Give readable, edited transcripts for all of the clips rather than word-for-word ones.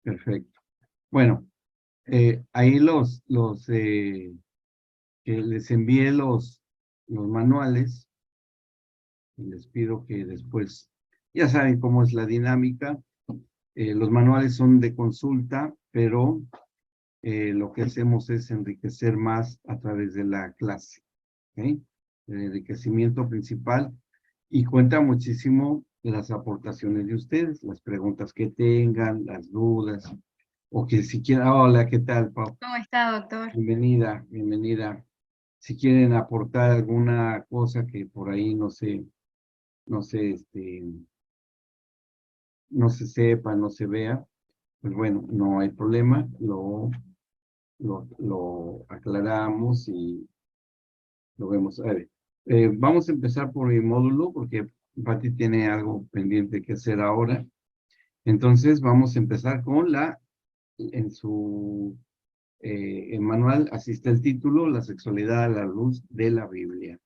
Perfecto. Bueno, ahí que les envié los manuales, y les pido que después, ya saben cómo es la dinámica, los manuales son de consulta, pero lo que hacemos es enriquecer más a través de la clase, ¿ok? El enriquecimiento principal, y cuenta muchísimo las aportaciones de ustedes, las preguntas que tengan, las dudas, o que si quieren, hola, ¿qué tal, Pau? ¿Cómo está, doctor? Bienvenida, bienvenida. Si quieren aportar alguna cosa que por ahí no sé, no se sepa, no se vea, pues bueno, no hay problema, lo aclaramos y lo vemos. A ver, vamos a empezar por el módulo porque Pati tiene algo pendiente que hacer ahora. Entonces vamos a empezar con en su manual, así está el título, La sexualidad a la luz de la Biblia.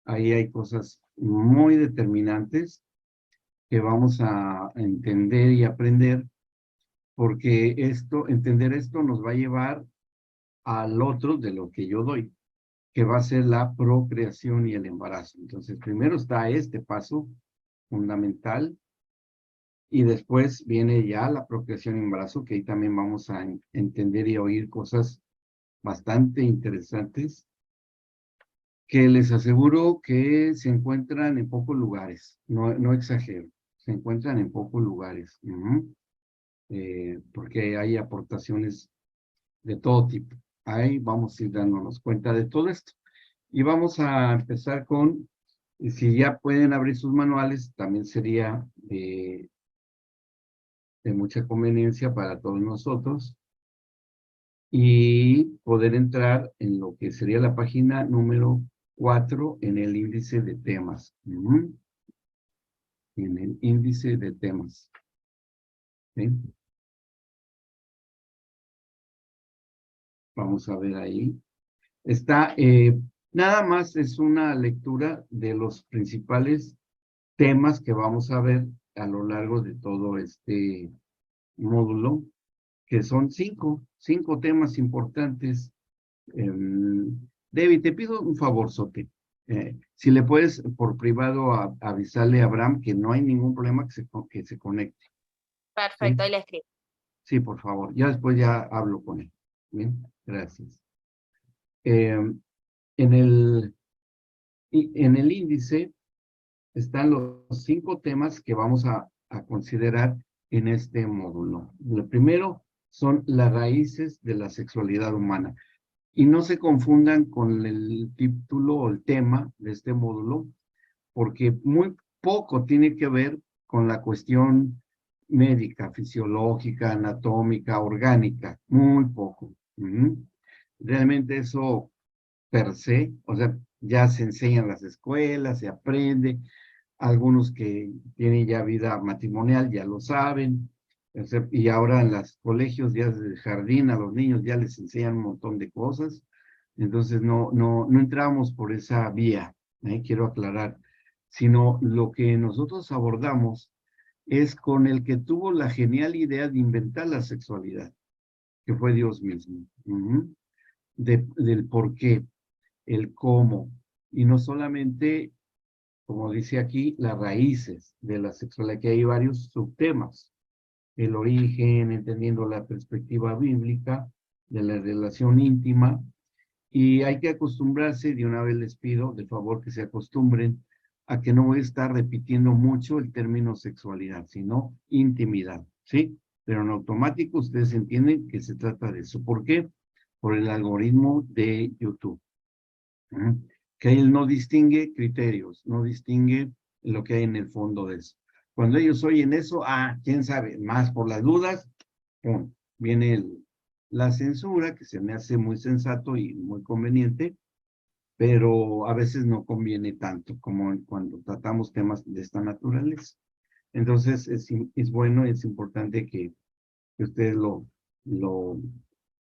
Ahí hay cosas muy determinantes que vamos a entender y aprender, porque entender esto nos va a llevar al otro de lo que yo doy, que va a ser la procreación y el embarazo. Entonces, primero está este paso fundamental, y después viene ya la procreación y embarazo, que ahí también vamos a entender y oír cosas bastante interesantes, que les aseguro que se encuentran en pocos lugares, no exagero, se encuentran en pocos lugares, porque hay aportaciones de todo tipo. Ahí vamos a ir dándonos cuenta de todo esto. Y vamos a empezar y si ya pueden abrir sus manuales, también sería de mucha conveniencia para todos nosotros, y poder entrar en lo que sería la página número 4 en el índice de temas. En el índice de temas. ¿Sí? Vamos a ver ahí. Está, nada más es una lectura de los principales temas que vamos a ver a lo largo de todo este módulo, que son cinco temas importantes. David, te pido un favor, Sote. Si le puedes por privado avisarle a Abraham que no hay ningún problema que se conecte. Perfecto, ¿Sí? ahí le escribo. Sí, por favor. Ya después ya hablo con él. Bien, gracias. En en el índice están los 5 temas que vamos a considerar en este módulo. Lo primero son las raíces de la sexualidad humana. Y no se confundan con el título o el tema de este módulo, porque muy poco tiene que ver con la cuestión médica, fisiológica, anatómica, orgánica, muy poco. Realmente eso per se, o sea, ya se enseña en las escuelas, se aprende, algunos que tienen ya vida matrimonial ya lo saben, o sea, y ahora en los colegios, ya desde el jardín a los niños ya les enseñan un montón de cosas, entonces no entramos por esa vía, quiero aclarar, sino lo que nosotros abordamos es con el que tuvo la genial idea de inventar la sexualidad, que fue Dios mismo, del por qué, el cómo, y no solamente, como dice aquí, las raíces de la sexualidad, que hay varios subtemas, el origen, entendiendo la perspectiva bíblica de la relación íntima, y hay que acostumbrarse, de una vez les pido, de favor que se acostumbren, a que no voy a estar repitiendo mucho el término sexualidad, sino intimidad, ¿sí? Pero en automático ustedes entienden que se trata de eso. ¿Por qué? Por el algoritmo de YouTube. Que él no distingue criterios, no distingue lo que hay en el fondo de eso. Cuando ellos oyen eso, quién sabe, más por las dudas, viene la censura, que se me hace muy sensato y muy conveniente, pero a veces no conviene tanto como cuando tratamos temas de esta naturaleza. Entonces es bueno, es importante que ustedes lo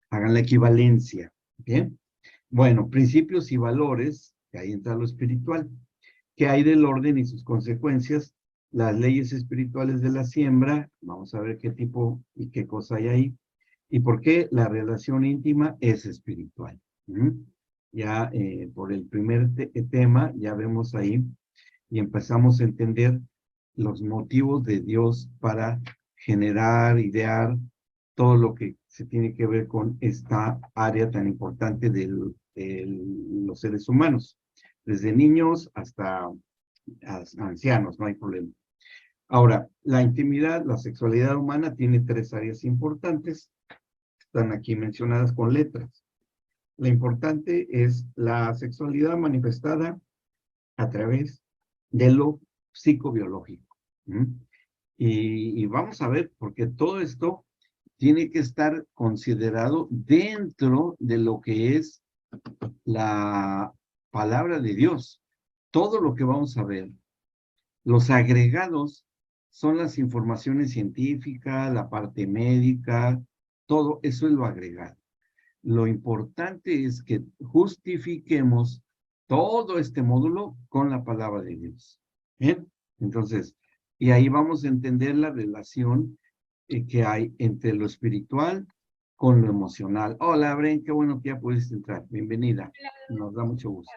hagan la equivalencia, ¿bien? Bueno, principios y valores, que ahí entra lo espiritual, que hay del orden y sus consecuencias, las leyes espirituales de la siembra, vamos a ver qué tipo y qué cosa hay ahí, y por qué la relación íntima es espiritual. Ya por el primer tema, ya vemos ahí y empezamos a entender los motivos de Dios para generar, idear todo lo que se tiene que ver con esta área tan importante de los seres humanos, desde niños hasta ancianos, no hay problema. Ahora, la intimidad, la sexualidad humana tiene tres áreas importantes, están aquí mencionadas con letras. La importante es la sexualidad manifestada a través de lo psicobiológico. Y vamos a ver, porque todo esto tiene que estar considerado dentro de lo que es la palabra de Dios. Todo lo que vamos a ver, los agregados son las informaciones científicas, la parte médica, todo eso es lo agregado. Lo importante es que justifiquemos todo este módulo con la palabra de Dios. ¿Bien? Entonces, y ahí vamos a entender la relación que hay entre lo espiritual con lo emocional. Hola, Bren, qué bueno que ya pudiste entrar. Bienvenida. Nos da mucho gusto.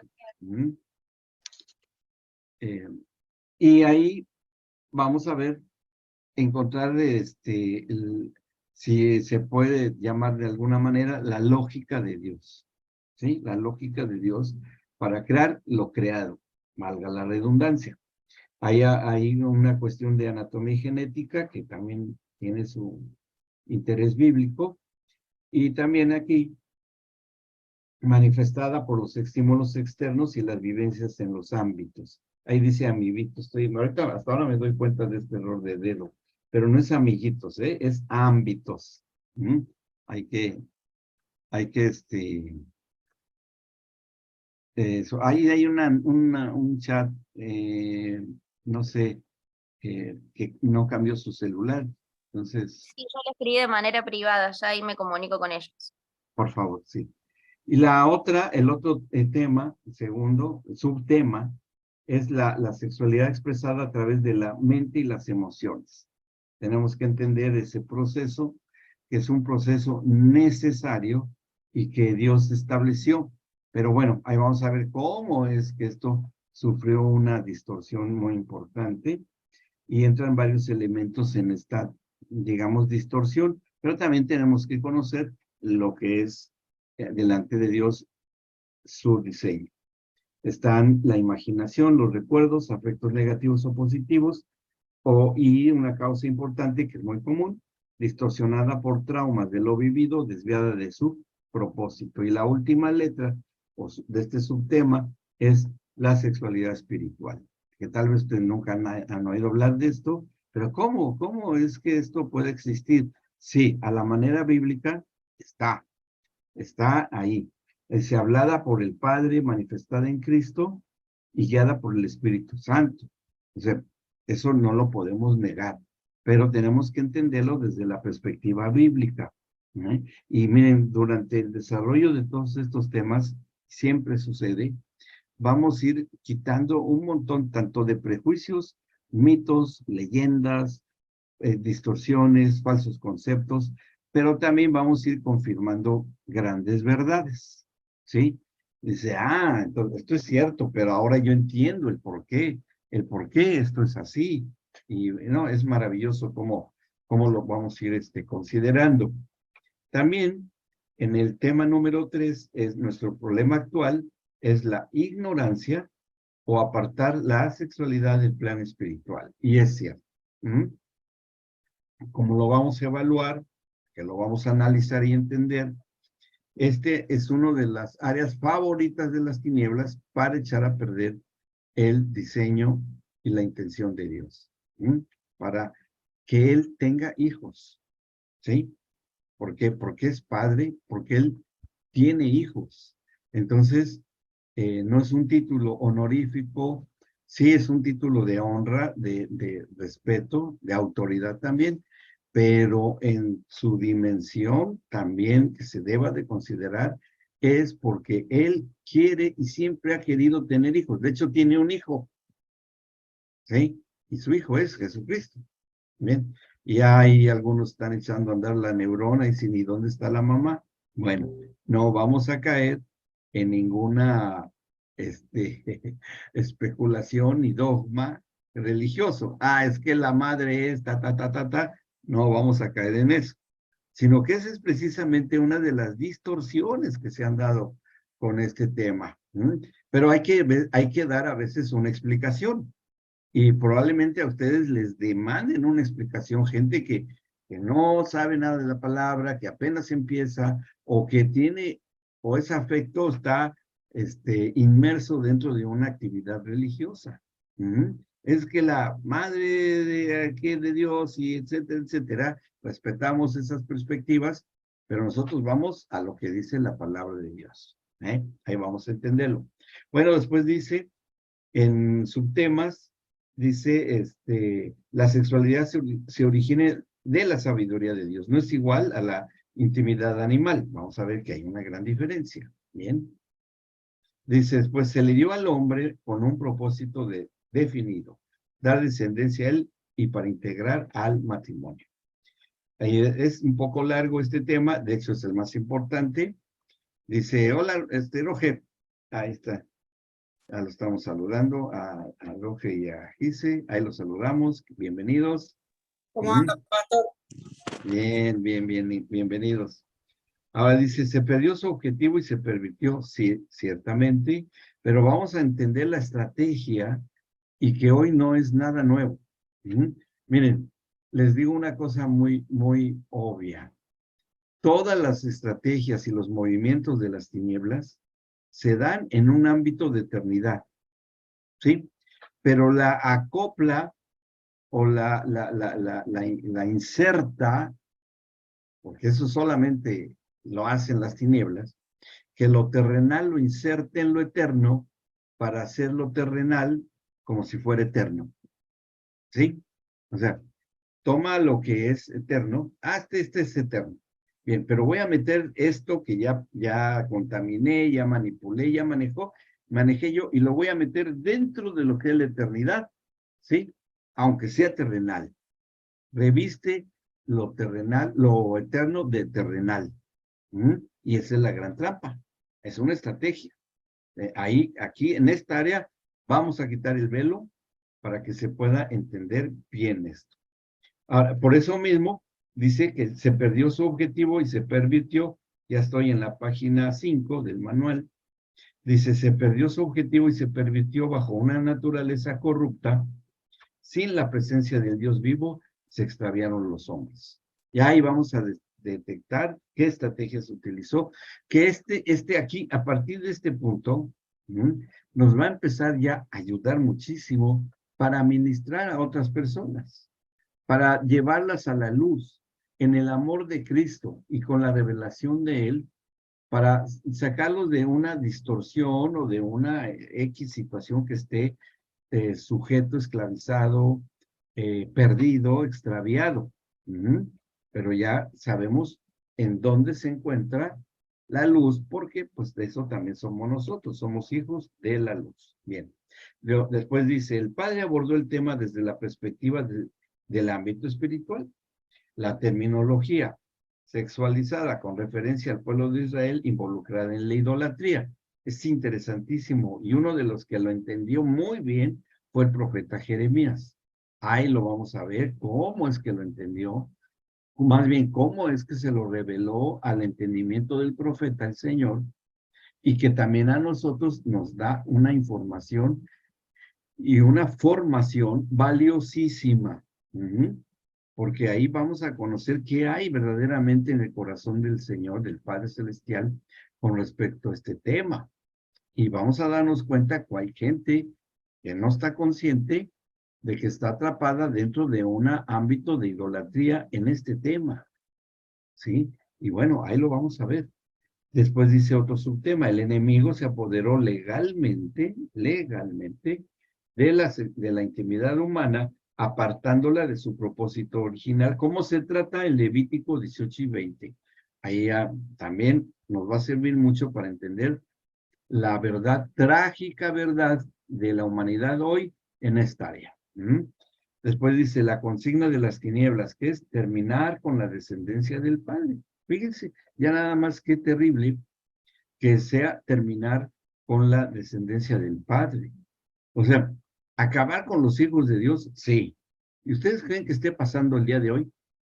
Y ahí vamos a ver, encontrar si se puede llamar de alguna manera la lógica de Dios. ¿Sí? La lógica de Dios para crear lo creado, valga la redundancia. Hay una cuestión de anatomía y genética que también tiene su interés bíblico, y también aquí manifestada por los estímulos externos y las vivencias en los ámbitos. Ahí dice amiguitos, ahorita hasta ahora me doy cuenta de este error de dedo, pero no es amiguitos, es ámbitos. Hay que, ahí hay un chat, no sé, que no cambió su celular, entonces, Sí, yo le escribí de manera privada, ya ahí me comunico con ellos. por favor, sí. Y la otra, el otro tema, segundo, subtema, es la sexualidad expresada a través de la mente y las emociones. Tenemos que entender ese proceso, que es un proceso necesario y que Dios estableció. Pero bueno, ahí vamos a ver cómo es que esto sufrió una distorsión muy importante y entran varios elementos en esta, digamos, distorsión, pero también tenemos que conocer lo que es delante de Dios su diseño. Están la imaginación, los recuerdos, afectos negativos o positivos, y una causa importante que es muy común, distorsionada por traumas de lo vivido, desviada de su propósito. Y la última letra de este subtema es la sexualidad espiritual, que tal vez ustedes nunca han oído hablar de esto, pero ¿cómo? ¿Cómo es que esto puede existir? Sí, a la manera bíblica está ahí. Es hablada por el Padre, manifestada en Cristo y guiada por el Espíritu Santo. O sea, eso no lo podemos negar, pero tenemos que entenderlo desde la perspectiva bíblica. Y miren, durante el desarrollo de todos estos temas, siempre sucede, vamos a ir quitando un montón tanto de prejuicios, mitos, leyendas, distorsiones, falsos conceptos, pero también vamos a ir confirmando grandes verdades, ¿sí? Dice, entonces, esto es cierto, pero ahora yo entiendo el por qué esto es así. Y no, es maravilloso cómo lo vamos a ir considerando. También, en el tema número 3, es nuestro problema actual, es la ignorancia o apartar la sexualidad del plan espiritual. Y es cierto. Como lo vamos a evaluar, que lo vamos a analizar y entender, este es una de las áreas favoritas de las tinieblas para echar a perder el diseño y la intención de Dios. Para que Él tenga hijos. ¿Sí? ¿Por qué? Porque es padre, porque Él tiene hijos. Entonces, no es un título honorífico, sí es un título de honra, de respeto, de autoridad también, pero en su dimensión también que se deba de considerar es porque Él quiere y siempre ha querido tener hijos. De hecho, tiene un hijo, ¿sí? y su hijo es Jesucristo. Bien, y ahí algunos están echando a andar la neurona y dicen, ¿y dónde está la mamá? Bueno, no vamos a caer en ninguna especulación ni dogma religioso. Ah, es que la madre es ta. No vamos a caer en eso, sino que esa es precisamente una de las distorsiones que se han dado con este tema. Pero hay que dar a veces una explicación. Y probablemente a ustedes les demanden una explicación, gente que no sabe nada de la palabra, que apenas empieza, o que tiene, o ese afecto está inmerso dentro de una actividad religiosa. Es que la madre de Dios y etcétera, etcétera, respetamos esas perspectivas, pero nosotros vamos a lo que dice la palabra de Dios. Ahí vamos a entenderlo. Bueno, después dice, en subtemas, dice, la sexualidad se origina de la sabiduría de Dios. No es igual a la intimidad animal. Vamos a ver que hay una gran diferencia. Bien. Dice, pues se le dio al hombre con un propósito definido, dar descendencia a él y para integrar al matrimonio. Es un poco largo este tema, de hecho es el más importante. Dice, hola, Roger. Ahí está. Ya lo estamos saludando a Roge y a Gise. Ahí los saludamos. Bienvenidos. ¿Cómo anda, pastor? Bien, bienvenidos. Ahora dice, se perdió su objetivo y se pervirtió, sí, ciertamente, pero vamos a entender la estrategia y que hoy no es nada nuevo. Miren, les digo una cosa muy obvia. Todas las estrategias y los movimientos de las tinieblas se dan en un ámbito de eternidad, ¿sí? Pero la acopla o la inserta, porque eso solamente lo hacen las tinieblas, que lo terrenal lo inserte en lo eterno para hacer lo terrenal como si fuera eterno, ¿sí? O sea, toma lo que es eterno, este es eterno. Bien, pero voy a meter esto que ya contaminé, ya manipulé, ya manejé yo, y lo voy a meter dentro de lo que es la eternidad, ¿sí? Aunque sea terrenal. Reviste lo terrenal, lo eterno de terrenal. Y esa es la gran trampa. Es una estrategia. Aquí, en esta área, vamos a quitar el velo para que se pueda entender bien esto. Ahora, por eso mismo, dice que se perdió su objetivo y se pervirtió. Ya estoy en la página 5 del manual. Dice, se perdió su objetivo y se pervirtió bajo una naturaleza corrupta. Sin la presencia del Dios vivo, se extraviaron los hombres. Y ahí vamos a detectar qué estrategia se utilizó, que aquí, a partir de este punto, nos va a empezar ya a ayudar muchísimo para ministrar a otras personas, para llevarlas a la luz en el amor de Cristo y con la revelación de Él, para sacarlos de una distorsión o de una X situación que esté sujeto, esclavizado, perdido, extraviado. Pero ya sabemos en dónde se encuentra la luz, porque pues de eso también somos nosotros, somos hijos de la luz. Bien. Después dice, el padre abordó el tema desde la perspectiva del ámbito espiritual. La terminología sexualizada con referencia al pueblo de Israel involucrada en la idolatría. Es interesantísimo, y uno de los que lo entendió muy bien fue el profeta Jeremías. Ahí lo vamos a ver, cómo es que lo entendió, más bien cómo es que se lo reveló al entendimiento del profeta, el Señor, y que también a nosotros nos da una información y una formación valiosísima. Porque ahí vamos a conocer qué hay verdaderamente en el corazón del Señor, del Padre Celestial, con respecto a este tema. Y vamos a darnos cuenta que hay gente que no está consciente de que está atrapada dentro de un ámbito de idolatría en este tema. ¿Sí? Y bueno, ahí lo vamos a ver. Después dice otro subtema, el enemigo se apoderó legalmente de la intimidad humana, apartándola de su propósito original, como se trata en Levítico 18 y 20. Ahí también nos va a servir mucho para entender la verdad, trágica verdad de la humanidad hoy en esta área. Después dice la consigna de las tinieblas, que es terminar con la descendencia del Padre. Fíjense, ya nada más qué terrible que sea terminar con la descendencia del Padre. O sea, acabar con los hijos de Dios, sí. ¿Y ustedes creen que esté pasando el día de hoy?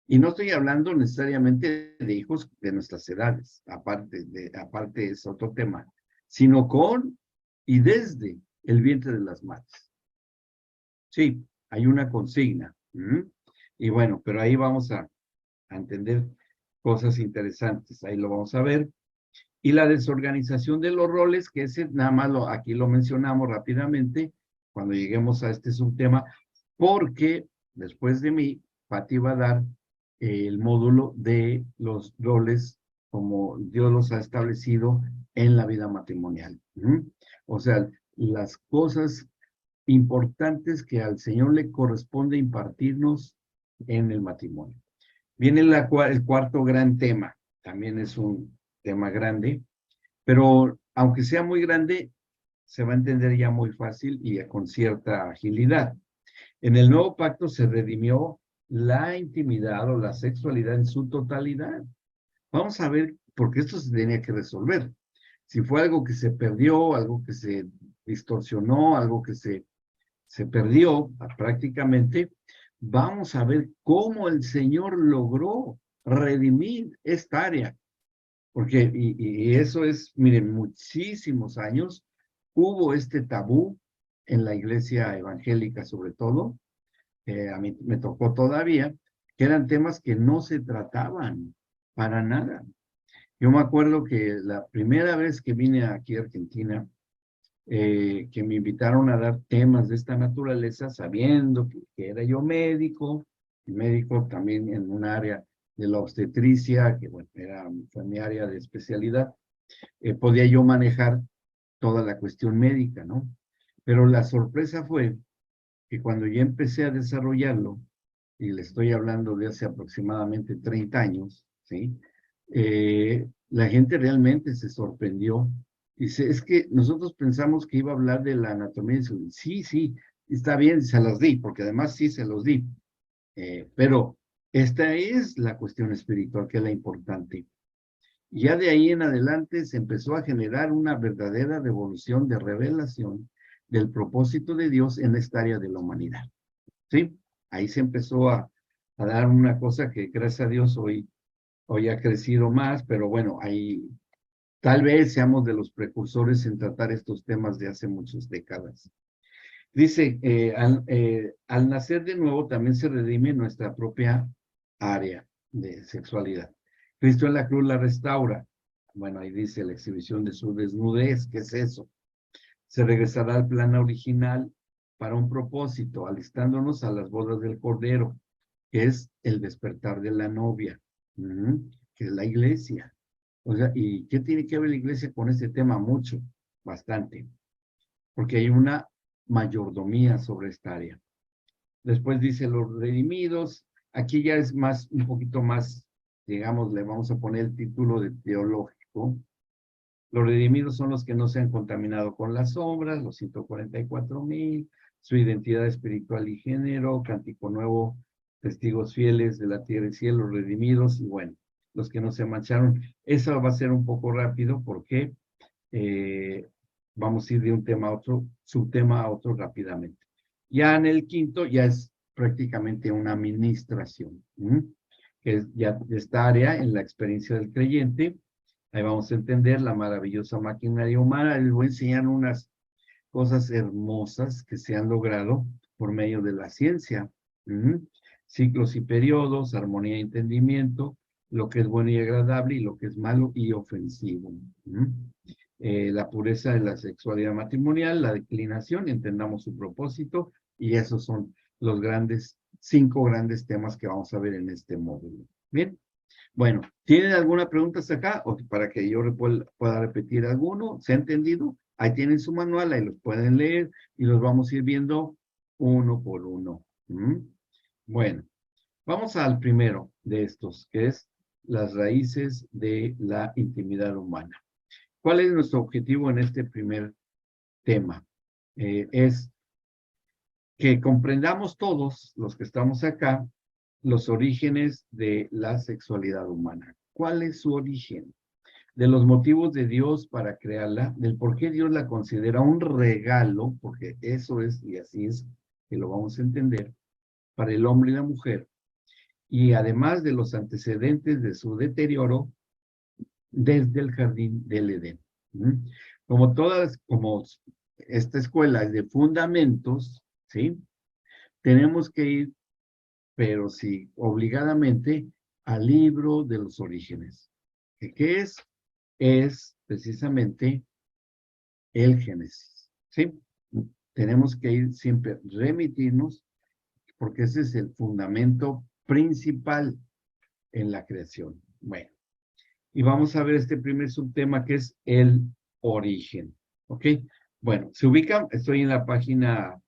Y no estoy hablando necesariamente de hijos de nuestras edades, aparte es otro tema, sino con y desde el vientre de las madres. Sí, hay una consigna. Y bueno, pero ahí vamos a entender cosas interesantes, ahí lo vamos a ver. Y la desorganización de los roles, que ese nada más aquí lo mencionamos rápidamente, cuando lleguemos a este subtema, porque después de mí, Pati va a dar el módulo de los roles como Dios los ha establecido en la vida matrimonial. O sea, las cosas importantes que al Señor le corresponde impartirnos en el matrimonio. Viene el cuarto gran tema, también es un tema grande, pero aunque sea muy grande, se va a entender ya muy fácil y con cierta agilidad. En el nuevo pacto se redimió la intimidad o la sexualidad en su totalidad. Vamos a ver, porque esto se tenía que resolver. Si fue algo que se perdió, algo que se distorsionó, algo que se perdió prácticamente, vamos a ver cómo el Señor logró redimir esta área. Porque, y eso es, miren, muchísimos años hubo este tabú en la iglesia evangélica sobre todo, a mí me tocó todavía, que eran temas que no se trataban para nada. Yo me acuerdo que la primera vez que vine aquí a Argentina, que me invitaron a dar temas de esta naturaleza, sabiendo que era yo médico también en un área de la obstetricia, que bueno, fue mi área de especialidad, podía yo manejar toda la cuestión médica, ¿no? Pero la sorpresa fue que cuando ya empecé a desarrollarlo, y le estoy hablando de hace aproximadamente 30 años, ¿sí? La gente realmente se sorprendió. Dice, es que nosotros pensamos que iba a hablar de la anatomía. Sí, sí, está bien, se las di, porque además sí se los di. Pero esta es la cuestión espiritual, que es la importante. Ya de ahí en adelante se empezó a generar una verdadera revolución de revelación del propósito de Dios en esta área de la humanidad. ¿Sí? Ahí se empezó a dar una cosa que gracias a Dios hoy ha crecido más, pero bueno, ahí tal vez seamos de los precursores en tratar estos temas de hace muchas décadas. Dice, al nacer de nuevo también se redime nuestra propia área de sexualidad. Cristo en la cruz la restaura. Bueno, ahí dice la exhibición de su desnudez. ¿Qué es eso? Se regresará al plan original para un propósito, alistándonos a las bodas del Cordero, que es el despertar de la novia, que es la iglesia. O sea, ¿y qué tiene que ver la iglesia con este tema? Mucho, bastante, porque hay una mayordomía sobre esta área. Después dice los redimidos, aquí ya es más, un poquito más, digamos, le vamos a poner el título de teológico. Los redimidos son los que no se han contaminado con las sombras, los 144,000, su identidad espiritual y género, cántico nuevo, testigos fieles de la tierra y cielo, redimidos, y bueno, los que no se mancharon. Eso va a ser un poco rápido porque vamos a ir de un tema a otro, subtema a otro rápidamente. Ya en el quinto ya es prácticamente una administración, que es ya esta área en la experiencia del creyente. Ahí vamos a entender la maravillosa maquinaria humana. Les voy a enseñar unas cosas hermosas que se han logrado por medio de la ciencia. Ciclos y periodos, armonía y entendimiento, lo que es bueno y agradable y lo que es malo y ofensivo. La pureza de la sexualidad matrimonial, la declinación, entendamos su propósito, y esos son los 5 grandes temas que vamos a ver en este módulo. Bien. Bueno, ¿tienen alguna pregunta hasta acá? O para que yo pueda repetir alguno. ¿Se ha entendido? Ahí tienen su manual, ahí los pueden leer y los vamos a ir viendo uno por uno. Bueno, vamos al primero de estos, que es las raíces de la intimidad humana. ¿Cuál es nuestro objetivo en este primer tema? Es que comprendamos todos los que estamos acá los orígenes de la sexualidad humana. ¿Cuál es su origen? De los motivos de Dios para crearla, del por qué Dios la considera un regalo, porque eso es, y así es que lo vamos a entender, para el hombre y la mujer, y además de los antecedentes de su deterioro desde el jardín del Edén. Como esta escuela es de fundamentos, ¿sí? Tenemos que ir, pero sí, obligadamente, al libro de los orígenes. ¿Qué es? Es precisamente el Génesis, ¿sí? Tenemos que ir siempre, remitirnos, porque ese es el fundamento principal en la creación. Bueno, y vamos a ver este primer subtema que es el origen, ¿ok? Bueno, se ubican, estoy en la página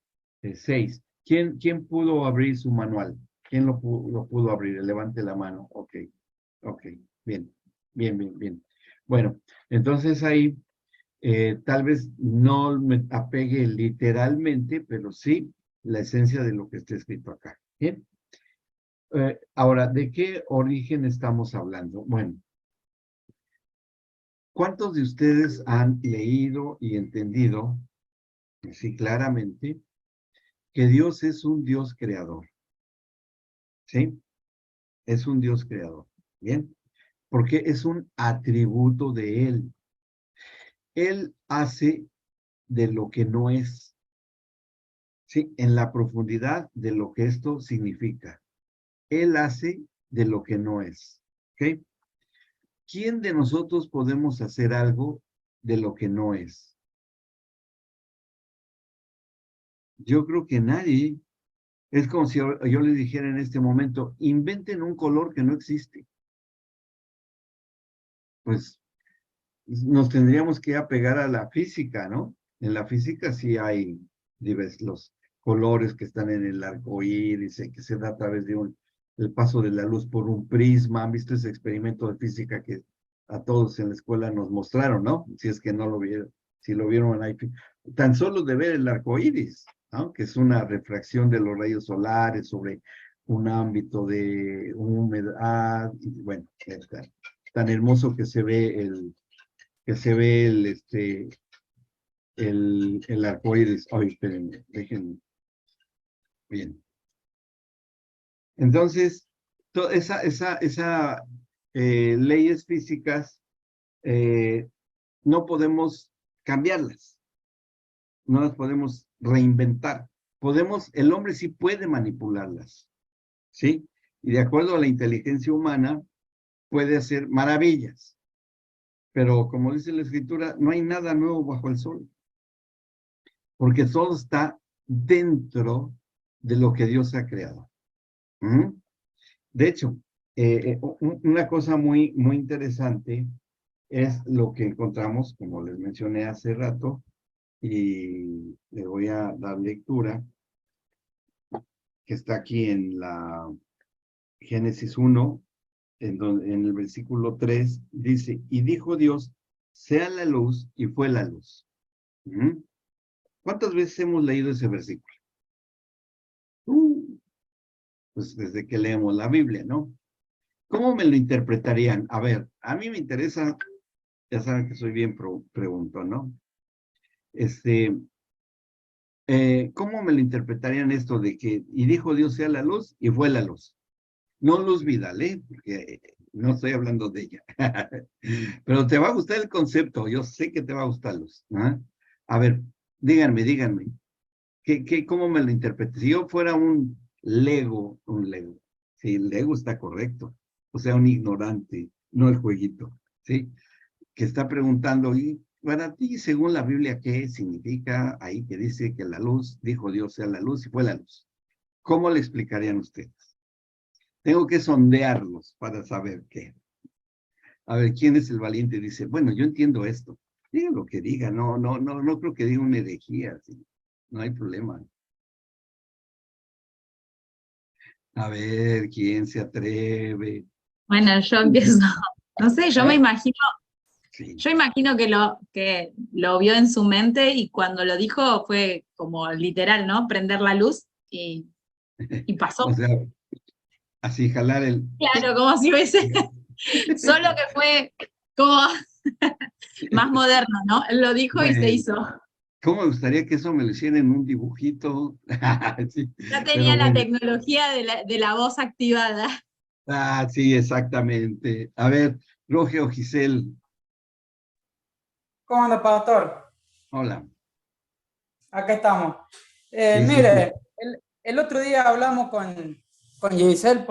6. ¿Quién pudo abrir su manual? ¿Quién lo pudo abrir? Levante la mano. Ok, ok, bien, bien, bien, bien. Bueno, entonces ahí tal vez no me apegue literalmente, pero sí la esencia de lo que está escrito acá. ¿Bien? Ahora, ¿de qué origen estamos hablando? Bueno, ¿cuántos de ustedes han leído y entendido, sí, claramente, que Dios es un Dios creador? ¿Sí? Es un Dios creador. ¿Bien? Porque es un atributo de Él. Él hace de lo que no es. ¿Sí? En la profundidad de lo que esto significa. Él hace de lo que no es. ¿Ok? ¿Quién de nosotros podemos hacer algo de lo que no es? Yo creo que nadie. Es como si yo le dijera en este momento, inventen un color que no existe. Pues nos tendríamos que apegar a la física, ¿no? En la física sí hay los colores que están en el arco iris, que se da a través de el paso de la luz por un prisma. ¿Han visto ese experimento de física que a todos en la escuela nos mostraron, ¿no? Si es que no lo vieron, si lo vieron ahí. Tan solo de ver el arco iris, ¿no? Que es una refracción de los rayos solares sobre un ámbito de humedad, y bueno, tan hermoso que se ve el arco iris. Ay, espérenme, déjenme. Bien. Entonces, leyes físicas no podemos cambiarlas, no las podemos reinventar. El hombre sí puede manipularlas, ¿sí? Y de acuerdo a la inteligencia humana, puede hacer maravillas. Pero como dice la Escritura, no hay nada nuevo bajo el sol. Porque todo está dentro de lo que Dios ha creado. De hecho, una cosa muy, muy interesante es lo que encontramos, como les mencioné hace rato, y le voy a dar lectura, que está aquí en la Génesis 1, en el versículo 3, dice, y dijo Dios, sea la luz, y fue la luz. ¿Cuántas veces hemos leído ese versículo? Pues desde que leemos la Biblia, ¿no? ¿Cómo me lo interpretarían? A ver, a mí me interesa, ya saben que soy bien pregunto, ¿no? ¿Cómo me lo interpretarían esto de que, y dijo Dios sea la luz, y fue la luz? No Luz Vidal, ¿eh? Porque no estoy hablando de ella. Pero te va a gustar el concepto, yo sé que te va a gustar, Luz. ¿Ah? A ver, díganme, ¿cómo me lo interpreté? Si yo fuera un Lego, sí, Lego está correcto, o sea, un ignorante, no el jueguito, ¿sí? Que está preguntando, y para ti, según la Biblia, ¿qué significa ahí que dice que la luz, dijo Dios sea la luz y fue la luz? ¿Cómo le explicarían ustedes? Tengo que sondearlos para saber qué. A ver, ¿quién es el valiente? Dice, bueno, yo entiendo esto. Diga lo que diga, no creo que diga una herejía, ¿sí? No hay problema. A ver, ¿quién se atreve? Bueno, yo empiezo. No sé, yo me imagino Sí. Yo imagino que lo vio en su mente y cuando lo dijo fue como literal, ¿no? Prender la luz y pasó. O sea, así jalar el... Claro, como si hubiese, solo que fue como más moderno, ¿no? Él lo dijo y se Bueno, hizo. ¿cómo me gustaría que eso me lo hiciera en un dibujito? Sí, Ya pero tenía la bueno. tecnología de la voz activada. Ah, sí, exactamente. A ver, Roge o Giselle, ¿Cómo anda, pastor? hola. Acá estamos. Sí, sí, sí. Mire, el otro día hablamos con Giselle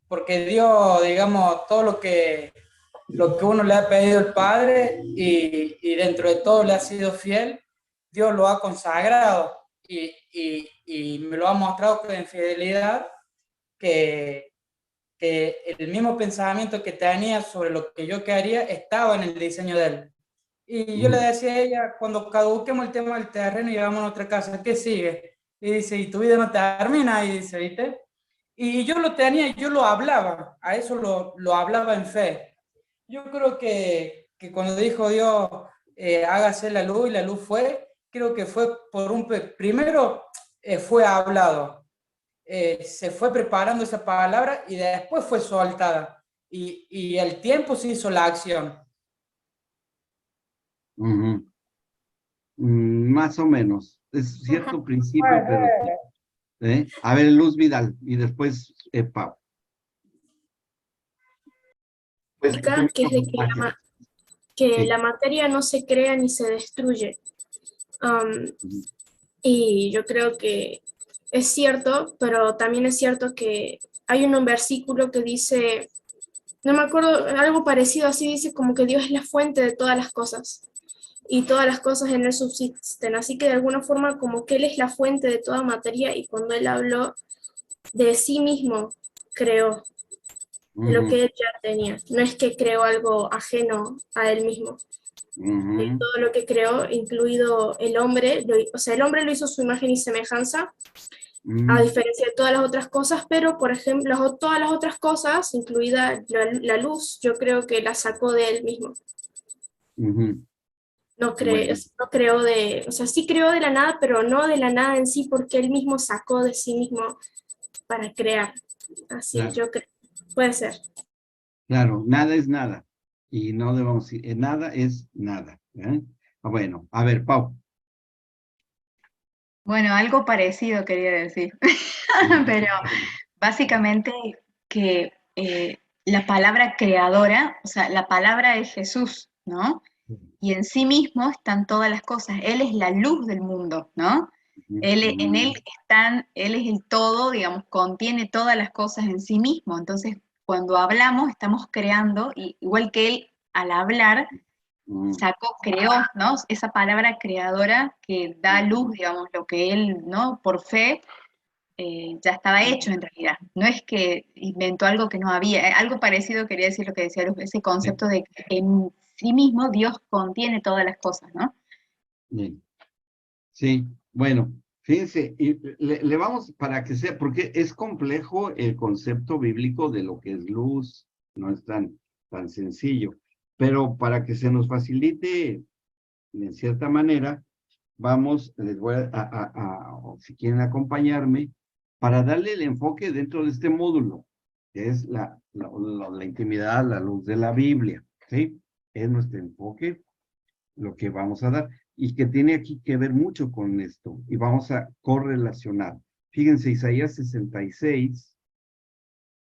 porque dio, digamos, todo lo que uno le ha pedido al Padre y dentro de todo le ha sido fiel. Dios lo ha consagrado y me lo ha mostrado con fidelidad que, que el mismo pensamiento que tenía sobre lo que yo quería estaba en el diseño de él. Y yo le Ujú, decía a ella, cuando caduquemos el tema del terreno y llegamos a nuestra casa, ¿qué sigue? Y dice, y tu vida no termina, y dice, ¿viste? Y yo lo tenía, yo lo hablaba, a eso lo hablaba en fe. Yo creo que cuando dijo Dios, hágase la luz y la luz fue, creo que fue por primero fue hablado, se fue preparando esa palabra y después fue soltada. Y el tiempo se hizo la acción. ujú. Más o menos. Es cierto principio, pero sí. A ver, Luz Vidal y después Pau. Pues Significa que es primero, de que que sí. la materia no se crea ni se destruye. Um, Ujú, y yo creo que es cierto, pero también es cierto que hay un versículo que dice, no me acuerdo, algo parecido así, dice como que Dios es la fuente de todas las cosas y todas las cosas en él subsisten. Así que de alguna forma como que él es la fuente de toda materia y cuando él habló de sí mismo, creó lo ujú, que él ya tenía. No es que creó algo ajeno a él mismo. ujú, Todo lo que creó, incluido el hombre, o sea, el hombre lo hizo a su imagen y semejanza, a ujú, diferencia de todas las otras cosas, pero por ejemplo, todas las otras cosas, incluida la luz, yo creo que la sacó de él mismo. ujú. Bueno, No creó o sea, sí creó de la nada, pero no de la nada en sí, porque él mismo sacó de sí mismo para crear. Así, claro, yo creo, puede ser. claro, nada es nada. Y no debemos decir, nada es nada. Bueno, a ver, Pau. Bueno, algo parecido quería decir, pero básicamente que la palabra creadora, o sea, la palabra es Jesús, ¿no? Y en sí mismo están todas las cosas. Él es la luz del mundo, ¿no? En él están, él es el todo, digamos, contiene todas las cosas en sí mismo. Entonces, cuando hablamos, estamos creando, y igual que él, al hablar, creó, ¿no? Esa palabra creadora que da luz, digamos, lo que él, ¿no? Por fe, ya estaba hecho en realidad. No es que inventó algo que no había. Algo parecido quería decir lo que decía Luz, ese concepto de que en sí mismo Dios contiene todas las cosas, ¿no? Bien. Sí, bueno, fíjense, y le vamos para que sea, porque es complejo el concepto bíblico de lo que es luz, no es tan sencillo, pero para que se nos facilite en cierta manera, les voy o si quieren acompañarme, para darle el enfoque dentro de este módulo, que es la intimidad, la luz de la Biblia, ¿sí? Es nuestro enfoque lo que vamos a dar y que tiene aquí que ver mucho con esto y vamos a correlacionar. Fíjense, Isaías 66,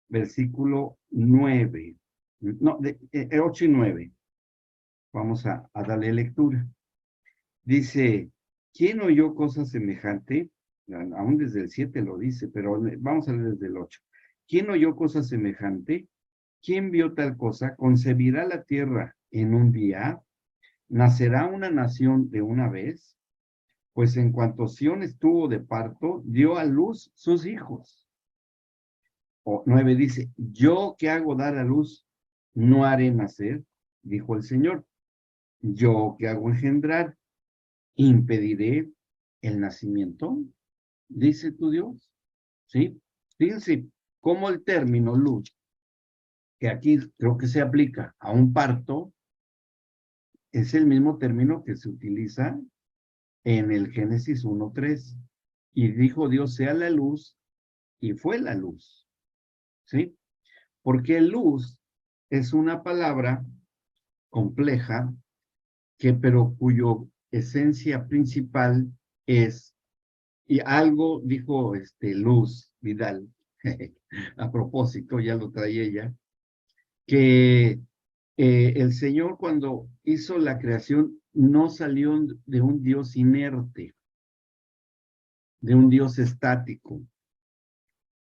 versículo 9, no, 8 y 9. Vamos a darle lectura. Dice, ¿quién oyó cosa semejante? Aún desde el 7 lo dice, pero vamos a leer desde el 8. ¿Quién oyó cosa semejante? ¿Quién vio tal cosa? ¿Concebirá la tierra en un día? ¿Nacerá una nación de una vez? Pues en cuanto Sión estuvo de parto, dio a luz sus hijos. O 9 dice, yo que hago dar a luz, no haré nacer, dijo el Señor. Yo que hago engendrar, impediré el nacimiento, dice tu Dios. ¿Sí? Fíjense cómo el término luz que aquí creo que se aplica a un parto, es el mismo término que se utiliza en el Génesis 1:3. Y dijo Dios, sea la luz, y fue la luz. ¿Sí? Porque luz es una palabra compleja, pero cuyo esencia principal es, y algo dijo Luz Vidal, a propósito, ya lo traía ella, que el Señor cuando hizo la creación no salió de un Dios inerte, de un Dios estático,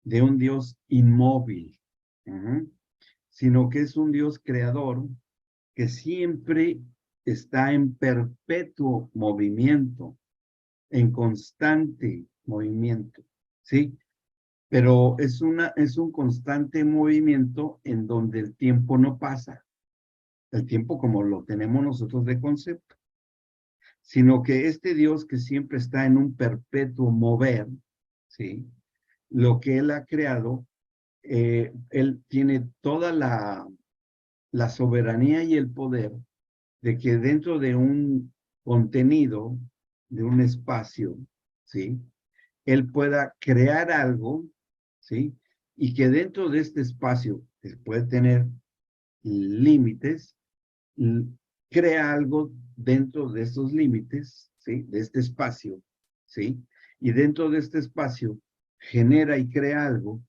de un Dios inmóvil, sino que es un Dios creador que siempre está en perpetuo movimiento, en constante movimiento, ¿sí? Pero es un constante movimiento en donde el tiempo no pasa, el tiempo como lo tenemos nosotros de concepto, sino que este Dios que siempre está en un perpetuo mover, ¿sí? Lo que Él ha creado, Él tiene toda la soberanía y el poder de que dentro de un contenido, de un espacio, ¿sí? Él pueda crear algo, ¿sí? Y que dentro de este espacio, que puede tener límites, crea algo dentro de estos límites, ¿sí? De este espacio, ¿sí? Y dentro de este espacio genera y crea algo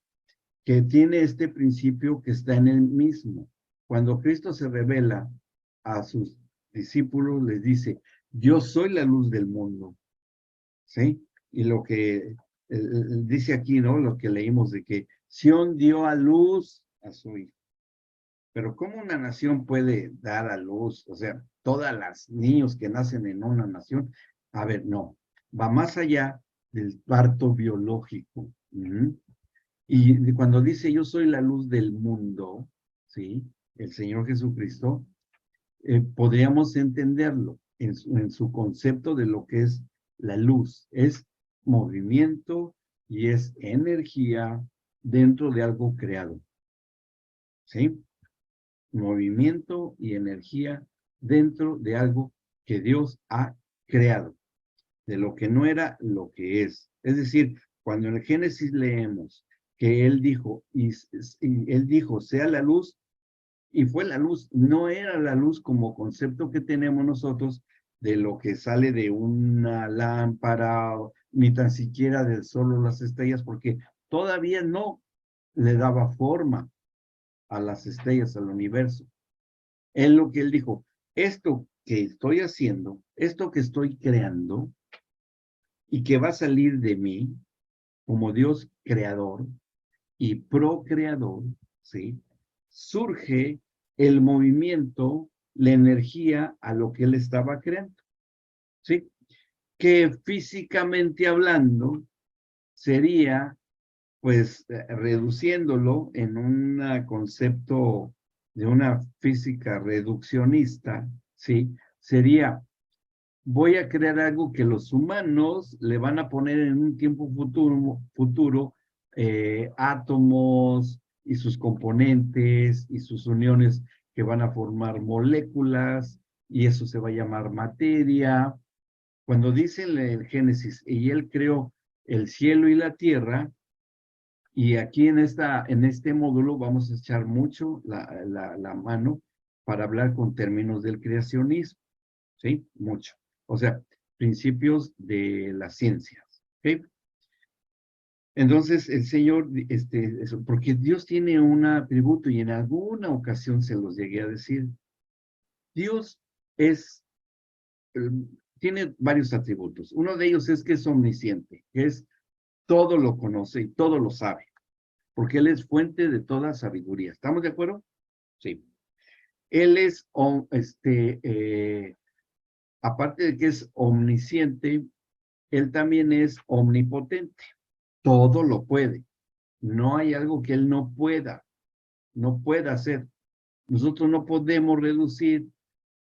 que tiene este principio que está en él mismo. Cuando Cristo se revela a sus discípulos, les dice, yo soy la luz del mundo, ¿sí? Y lo que dice aquí, ¿no? Lo que leímos de que Sión dio a luz a su hijo. Pero ¿cómo una nación puede dar a luz? O sea, todas las niños que nacen en una nación. A ver, no. Va más allá del parto biológico. Y cuando dice yo soy la luz del mundo, ¿sí? El Señor Jesucristo, podríamos entenderlo en su concepto de lo que es la luz. Es movimiento y es energía dentro de algo creado. ¿Sí? Movimiento y energía dentro de algo que Dios ha creado. De lo que no era, lo que es. Es decir, cuando en el Génesis leemos que Él dijo, Él dijo, sea la luz, y fue la luz, no era la luz como concepto que tenemos nosotros de lo que sale de una lámpara, ni tan siquiera del sol o las estrellas, porque todavía no le daba forma a las estrellas, al universo. Lo que Él dijo, esto que estoy haciendo, esto que estoy creando, y que va a salir de mí, como Dios creador y procreador, ¿sí? Surge el movimiento, la energía a lo que Él estaba creando, ¿sí? Que físicamente hablando sería, pues, reduciéndolo en un concepto de una física reduccionista, ¿sí? Sería, voy a crear algo que los humanos le van a poner en un tiempo futuro átomos y sus componentes y sus uniones que van a formar moléculas y eso se va a llamar materia. Cuando dice el Génesis, y Él creó el cielo y la tierra, y aquí en este módulo vamos a echar mucho la mano para hablar con términos del creacionismo, ¿sí? Mucho. O sea, principios de las ciencias, ¿ok? Entonces, el Señor, porque Dios tiene un atributo y en alguna ocasión se los llegué a decir. Dios tiene varios atributos. Uno de ellos es que es omnisciente, que es todo lo conoce y todo lo sabe, porque Él es fuente de toda sabiduría. ¿Estamos de acuerdo? Sí. Él es, aparte de que es omnisciente, Él también es omnipotente. Todo lo puede. No hay algo que Él no pueda hacer. Nosotros no podemos reducir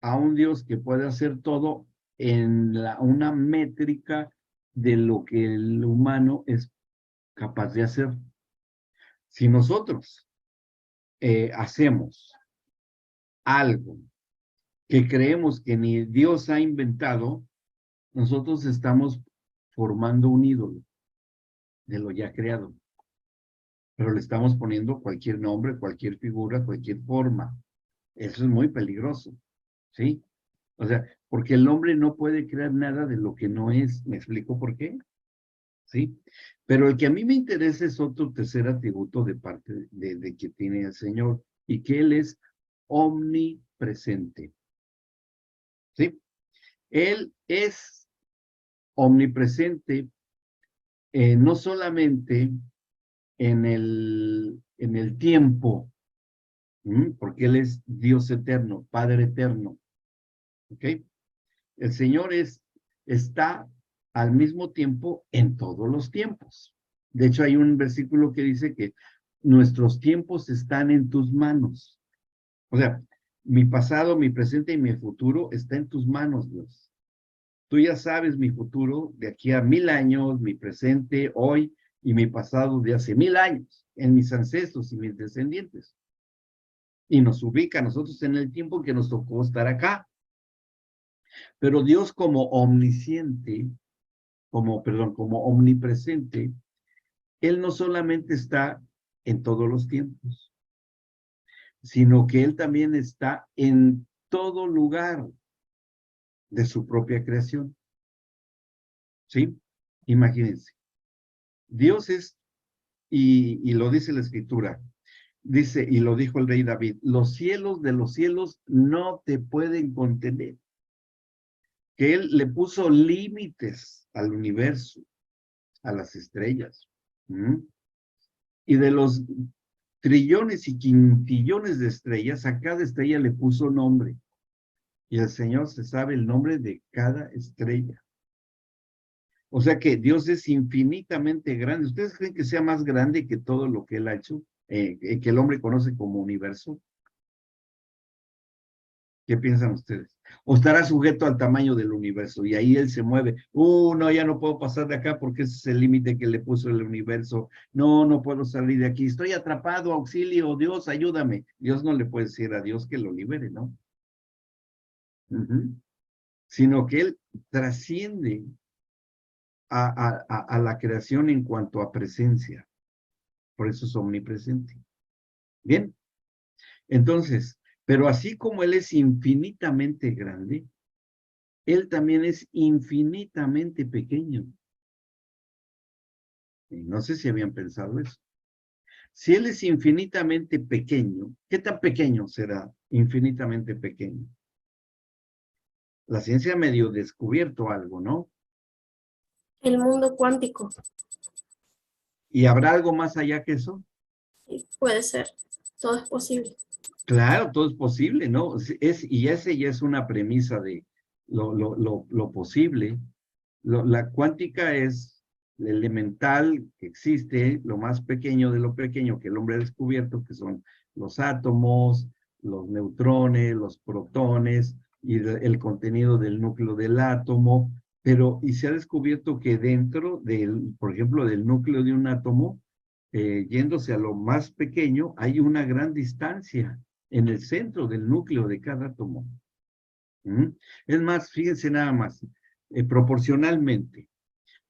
a un Dios que puede hacer todo en una métrica de lo que el humano es capaz de hacer. Si nosotros hacemos algo que creemos que ni Dios ha inventado, nosotros estamos formando un ídolo de lo ya creado. Pero le estamos poniendo cualquier nombre, cualquier figura, cualquier forma. Eso es muy peligroso, ¿sí? O sea, porque el hombre no puede crear nada de lo que no es. ¿Me explico por qué? ¿Sí? Pero el que a mí me interesa es otro tercer atributo de parte de que tiene el Señor, y que Él es omnipresente. ¿Sí? Él es omnipresente no solamente en el tiempo, porque Él es Dios eterno, Padre eterno. ¿Ok? El Señor está al mismo tiempo en todos los tiempos. De hecho, hay un versículo que dice que nuestros tiempos están en tus manos. O sea, mi pasado, mi presente y mi futuro está en tus manos, Dios. Tú ya sabes mi futuro de aquí a 1000 años, mi presente, hoy, y mi pasado de hace 1000 años, en mis ancestros y mis descendientes. Y nos ubica a nosotros en el tiempo que nos tocó estar acá. Pero Dios como omnisciente, como omnipresente, Él no solamente está en todos los tiempos, sino que Él también está en todo lugar de su propia creación. ¿Sí? Imagínense. Dios es, y lo dice la Escritura, dice, y lo dijo el rey David, los cielos de los cielos no te pueden contener. Que Él le puso límites al universo, a las estrellas. Y de los trillones y quintillones de estrellas, a cada estrella le puso nombre. Y el Señor se sabe el nombre de cada estrella. O sea que Dios es infinitamente grande. ¿Ustedes creen que sea más grande que todo lo que Él ha hecho? Que el hombre conoce como universo. ¿Qué piensan ustedes? ¿O estará sujeto al tamaño del universo? Y ahí Él se mueve. No, ya no puedo pasar de acá porque ese es el límite que le puso el universo. No, no puedo salir de aquí. Estoy atrapado, auxilio, Dios, ayúdame. Dios no le puede decir a Dios que lo libere, ¿no? Sino que Él trasciende a la creación en cuanto a presencia. Por eso es omnipresente. Bien. Entonces, pero así como Él es infinitamente grande, Él también es infinitamente pequeño. Y no sé si habían pensado eso. Si Él es infinitamente pequeño, ¿qué tan pequeño será infinitamente pequeño? La ciencia ha medio descubierto algo, ¿no? El mundo cuántico. ¿Y habrá algo más allá que eso? Puede ser. Todo es posible. Claro, todo es posible, ¿no? Y ese ya es una premisa de lo posible. La cuántica es elemental que existe, lo más pequeño de lo pequeño que el hombre ha descubierto, que son los átomos, los neutrones, los protones y el contenido del núcleo del átomo. Y se ha descubierto que dentro por ejemplo, del núcleo de un átomo, yéndose a lo más pequeño, hay una gran distancia en el centro del núcleo de cada átomo. Es más, fíjense nada más, proporcionalmente,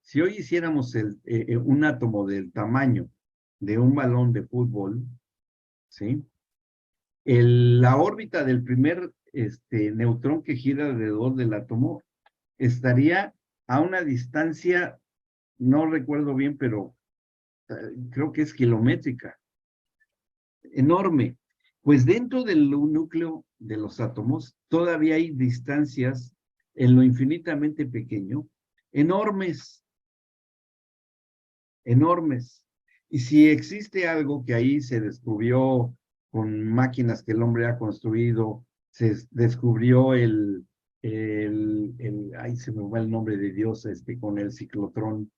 si hoy hiciéramos un átomo del tamaño de un balón de fútbol, ¿sí? La órbita del primer neutrón que gira alrededor del átomo estaría a una distancia, no recuerdo bien, pero creo que es kilométrica, enorme. Pues dentro del núcleo de los átomos todavía hay distancias en lo infinitamente pequeño, enormes, enormes. Y si existe algo que ahí se descubrió con máquinas que el hombre ha construido, se descubrió ay, se me va el nombre de Dios, con el ciclotrón,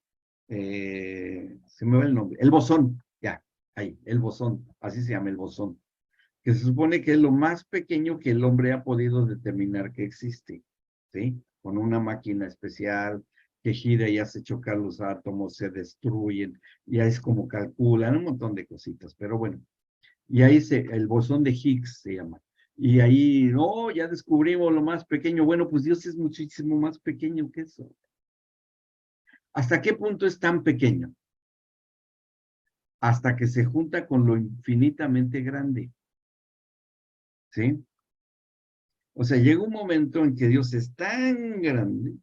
se me va el nombre, el bosón, ya, ahí, el bosón, así se llama el bosón, que se supone que es lo más pequeño que el hombre ha podido determinar que existe, ¿sí? Con una máquina especial que gira y hace chocar los átomos, se destruyen, ya es como calculan un montón de cositas, pero bueno, Y ahí el bosón de Higgs se llama. Y ahí, no, ya descubrimos lo más pequeño. Bueno, pues Dios es muchísimo más pequeño que eso. ¿Hasta qué punto es tan pequeño? Hasta que se junta con lo infinitamente grande. ¿Sí? O sea, llega un momento en que Dios es tan grande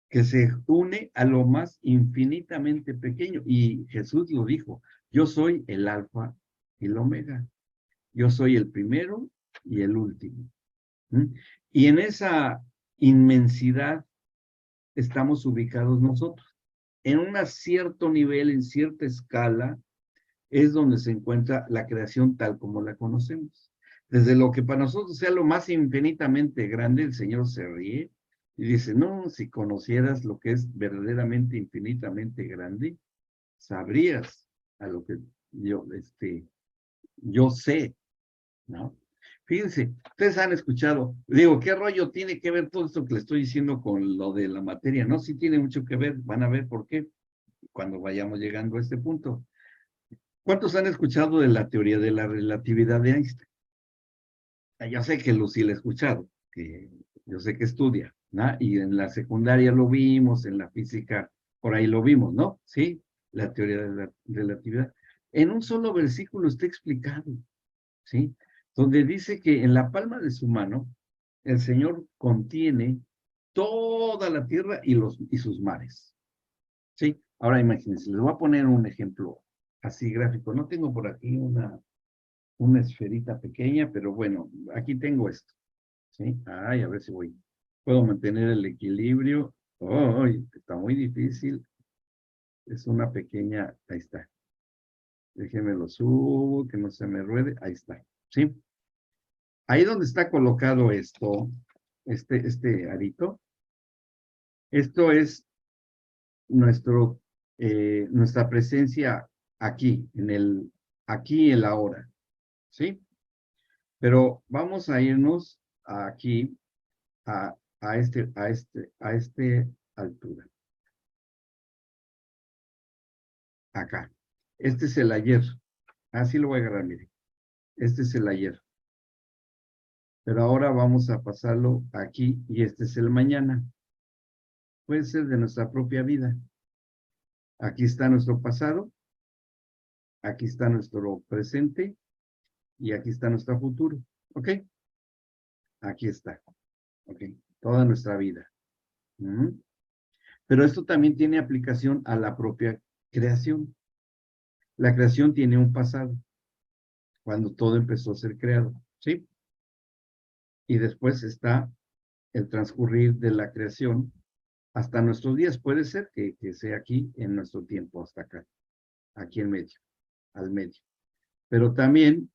que se une a lo más infinitamente pequeño. Y Jesús lo dijo, yo soy el alfa y el omega. Yo soy el primero y el último. ¿Mm? Y en esa inmensidad estamos ubicados nosotros. En un cierto nivel, en cierta escala, es donde se encuentra la creación tal como la conocemos. Desde lo que para nosotros sea lo más infinitamente grande, el Señor se ríe y dice, no, si conocieras lo que es verdaderamente infinitamente grande, sabrías a lo que yo sé, ¿no? Fíjense, ustedes han escuchado, digo, ¿qué rollo tiene que ver todo esto que le estoy diciendo con lo de la materia? No, sí tiene mucho que ver, van a ver por qué cuando vayamos llegando a este punto. ¿Cuántos han escuchado de la teoría de la relatividad de Einstein? Yo sé que Lucy la ha escuchado, que yo sé que estudia, ¿no? Y en la secundaria lo vimos, en la física, por ahí lo vimos, ¿no? Sí, la teoría de la relatividad. En un solo versículo está explicado, ¿sí? Donde dice que en la palma de su mano, el Señor contiene toda la tierra y sus mares, ¿sí? Ahora imagínense, les voy a poner un ejemplo así gráfico. No tengo por aquí una esferita pequeña, pero bueno, aquí tengo esto, ¿sí? Ay, a ver si puedo mantener el equilibrio. Oh, está muy difícil. Es una pequeña, ahí está. Déjenme lo subo, que no se me ruede. Ahí está, ¿sí? Ahí donde está colocado esto, este arito, esto es nuestra presencia aquí, aquí en la hora, ¿sí? Pero vamos a irnos aquí a esta altura. Acá. Este es el ayer. Así lo voy a agarrar, mire. Este es el ayer. Pero ahora vamos a pasarlo aquí y este es el mañana. Puede ser de nuestra propia vida. Aquí está nuestro pasado. Aquí está nuestro presente. Y aquí está nuestro futuro. ¿Ok? Aquí está. ¿Ok? Toda nuestra vida. Pero esto también tiene aplicación a la propia creación. La creación tiene un pasado, cuando todo empezó a ser creado, ¿sí? Y después está el transcurrir de la creación hasta nuestros días. Puede ser que sea aquí en nuestro tiempo, hasta acá, aquí en medio, al medio. Pero también,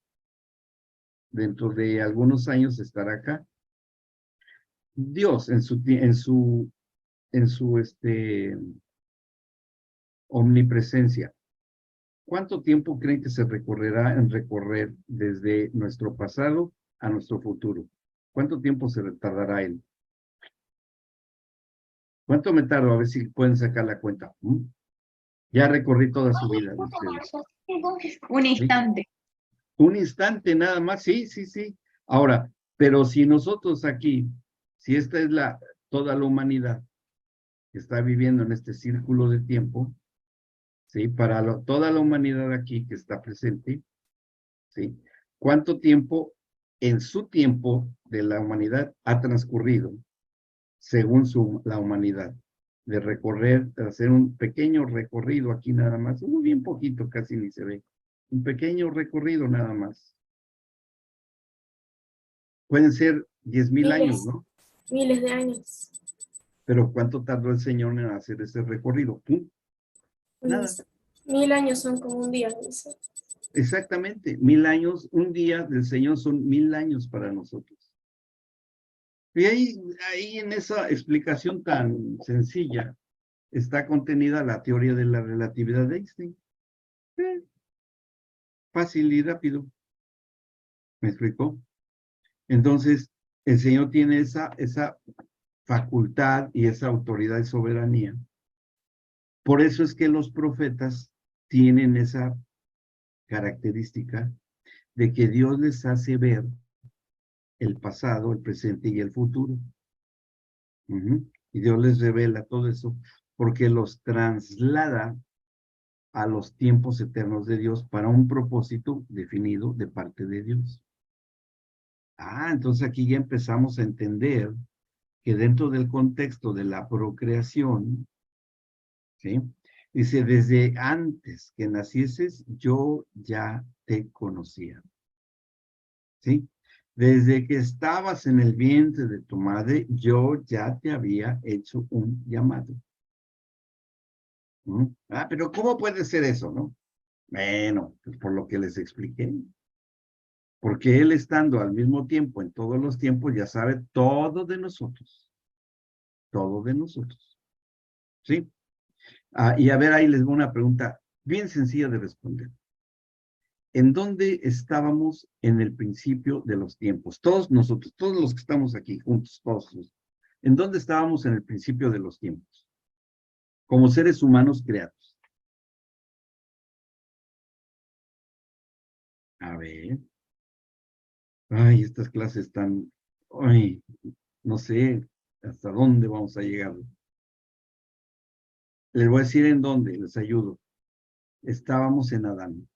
dentro de algunos años, estará acá. Dios, en su omnipresencia, ¿cuánto tiempo creen que se recorrerá en recorrer desde nuestro pasado a nuestro futuro? ¿Cuánto tiempo se tardará él? ¿Cuánto me tardo? A ver si pueden sacar la cuenta. Ya recorrí toda su vida. Un instante. ¿Sí? Un instante nada más, sí. Ahora, pero si nosotros aquí, si esta es toda la humanidad que está viviendo en este círculo de tiempo, ¿sí? Para toda la humanidad aquí que está presente, ¿sí? ¿Cuánto tiempo en su tiempo de la humanidad ha transcurrido según la humanidad? De recorrer, de hacer un pequeño recorrido aquí nada más, muy bien poquito, casi ni se ve. Un pequeño recorrido nada más. Pueden ser 10,000 años, ¿no? Miles de años. Pero ¿cuánto tardó el Señor en hacer ese recorrido? Nada. 1000 años son como un día, dice. Exactamente, 1000 años, un día del Señor son 1000 años para nosotros. Y ahí en esa explicación tan sencilla está contenida la teoría de la relatividad de Einstein. Fácil y rápido. ¿Me explicó? Entonces, el Señor tiene esa facultad y esa autoridad y soberanía. Por eso es que los profetas tienen esa característica de que Dios les hace ver el pasado, el presente y el futuro. Y Dios les revela todo eso porque los traslada a los tiempos eternos de Dios para un propósito definido de parte de Dios. Entonces aquí ya empezamos a entender que dentro del contexto de la procreación, ¿sí? Dice, desde antes que nacieses, yo ya te conocía. ¿Sí? Desde que estabas en el vientre de tu madre, yo ya te había hecho un llamado. Pero ¿cómo puede ser eso, no? Bueno, pues por lo que les expliqué. Porque Él estando al mismo tiempo en todos los tiempos, ya sabe todo de nosotros. Todo de nosotros. ¿Sí? Y a ver, ahí les voy una pregunta bien sencilla de responder. ¿En dónde estábamos en el principio de los tiempos? Todos nosotros, todos los que estamos aquí juntos, todos. ¿En dónde estábamos en el principio de los tiempos? Como seres humanos creados. A ver. Ay, estas clases están... Ay, no sé hasta dónde vamos a llegar. Les voy a decir en dónde, les ayudo. Estábamos en Adán.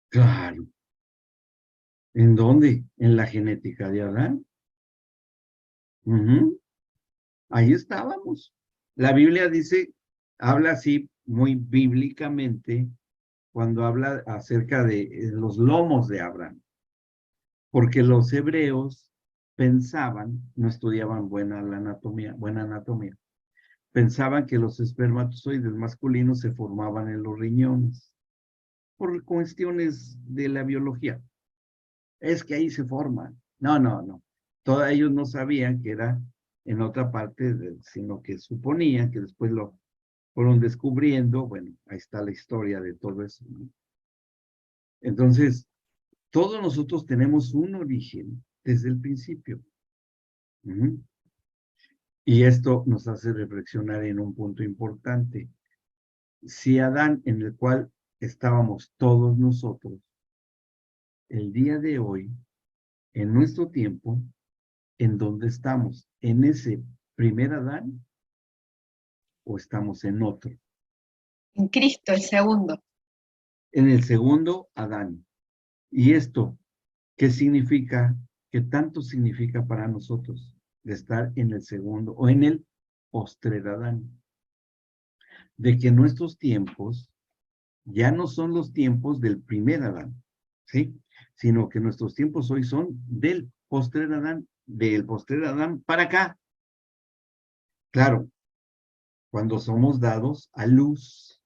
Claro. ¿En dónde? En la genética de Adán. Ahí estábamos. La Biblia dice, habla así muy bíblicamente cuando habla acerca de los lomos de Abraham. Porque los hebreos pensaban, no estudiaban buena anatomía, pensaban que los espermatozoides masculinos se formaban en los riñones por cuestiones de la biología. Es que ahí se forman. No. Todos ellos no sabían que era en otra parte, sino que suponían que después lo fueron descubriendo. Bueno, ahí está la historia de todo eso, ¿no? Entonces, todos nosotros tenemos un origen desde el principio. Y esto nos hace reflexionar en un punto importante. Si Adán, en el cual estábamos todos nosotros, el día de hoy, en nuestro tiempo, ¿en dónde estamos? ¿En ese primer Adán o estamos en otro? En Cristo, el segundo. En el segundo Adán. ¿Y esto qué significa? ¿Qué tanto significa para nosotros de estar en el segundo o en el postrer Adán? De que nuestros tiempos ya no son los tiempos del primer Adán, ¿sí? Sino que nuestros tiempos hoy son del postrer Adán para acá. Claro, cuando somos dados a luz.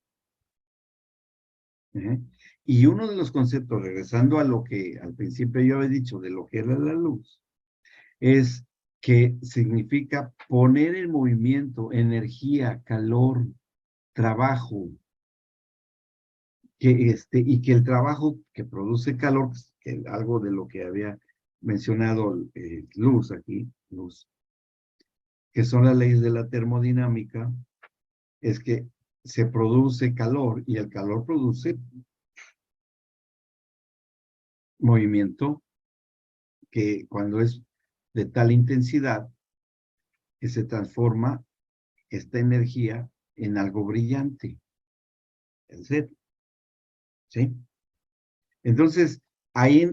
Y uno de los conceptos, regresando a lo que al principio yo había dicho de lo que era la luz, es que significa poner en movimiento energía, calor, trabajo, y que el trabajo que produce calor, que algo de lo que había mencionado luz aquí, que son las leyes de la termodinámica, es que se produce calor y el calor produce movimiento que cuando es de tal intensidad que se transforma esta energía en algo brillante. ¿Sí? Entonces, ahí,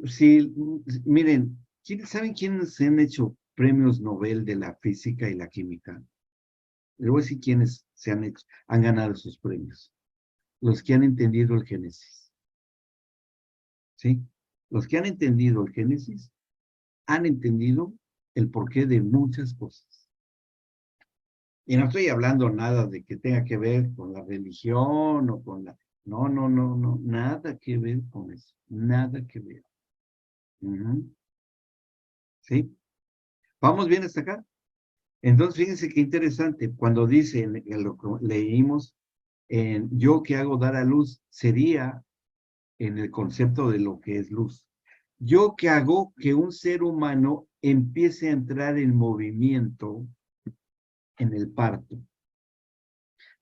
sí, miren, ¿saben quiénes se han hecho premios Nobel de la física y la química? Les voy a decir quiénes han ganado esos premios. Los que han entendido el Génesis. ¿Sí? Los que han entendido el Génesis han entendido el porqué de muchas cosas. Y no estoy hablando nada de que tenga que ver con la religión o con la... No, nada que ver con eso. Nada que ver. ¿Sí? ¿Vamos bien hasta acá? Entonces, fíjense qué interesante. Cuando dice, en lo que leímos, en yo que hago dar a luz, sería en el concepto de lo que es luz. Yo que hago que un ser humano empiece a entrar en movimiento en el parto.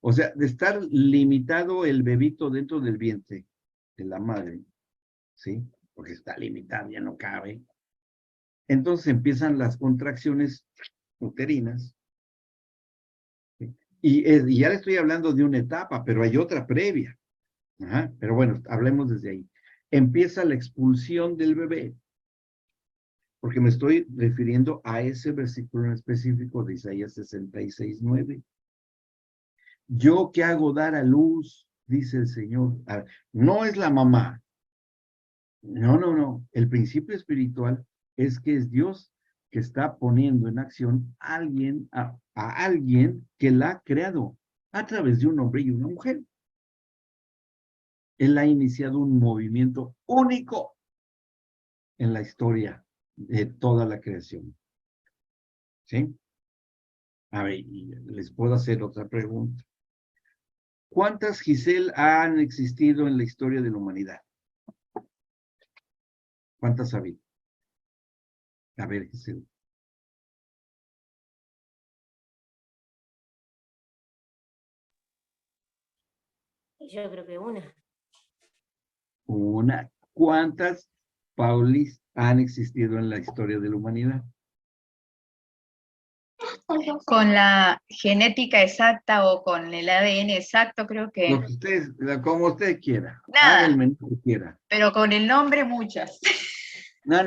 O sea, de estar limitado el bebito dentro del vientre de la madre, ¿sí? Porque está limitado, ya no cabe. Entonces empiezan las contracciones uterinas. ¿Sí? Y ya le estoy hablando de una etapa, pero hay otra previa. Ajá, pero bueno, hablemos desde ahí. Empieza la expulsión del bebé, porque me estoy refiriendo a ese versículo en específico de Isaías 66:9. Yo que hago dar a luz, dice el Señor. No es la mamá. No. El principio espiritual es que es Dios que está poniendo en acción a alguien que la ha creado a través de un hombre y una mujer. Él ha iniciado un movimiento único en la historia de toda la creación. ¿Sí? A ver, y les puedo hacer otra pregunta. ¿Cuántas Giselle han existido en la historia de la humanidad? ¿Cuántas ha habido? A ver, Giselle. Yo creo que una. Una. ¿Cuántas Paulis han existido en la historia de la humanidad? Con la genética exacta o con el ADN exacto, creo que Lo que ustedes, como usted quiera. Nada. Haga el menú que quiera. pero con el nombre muchas. No,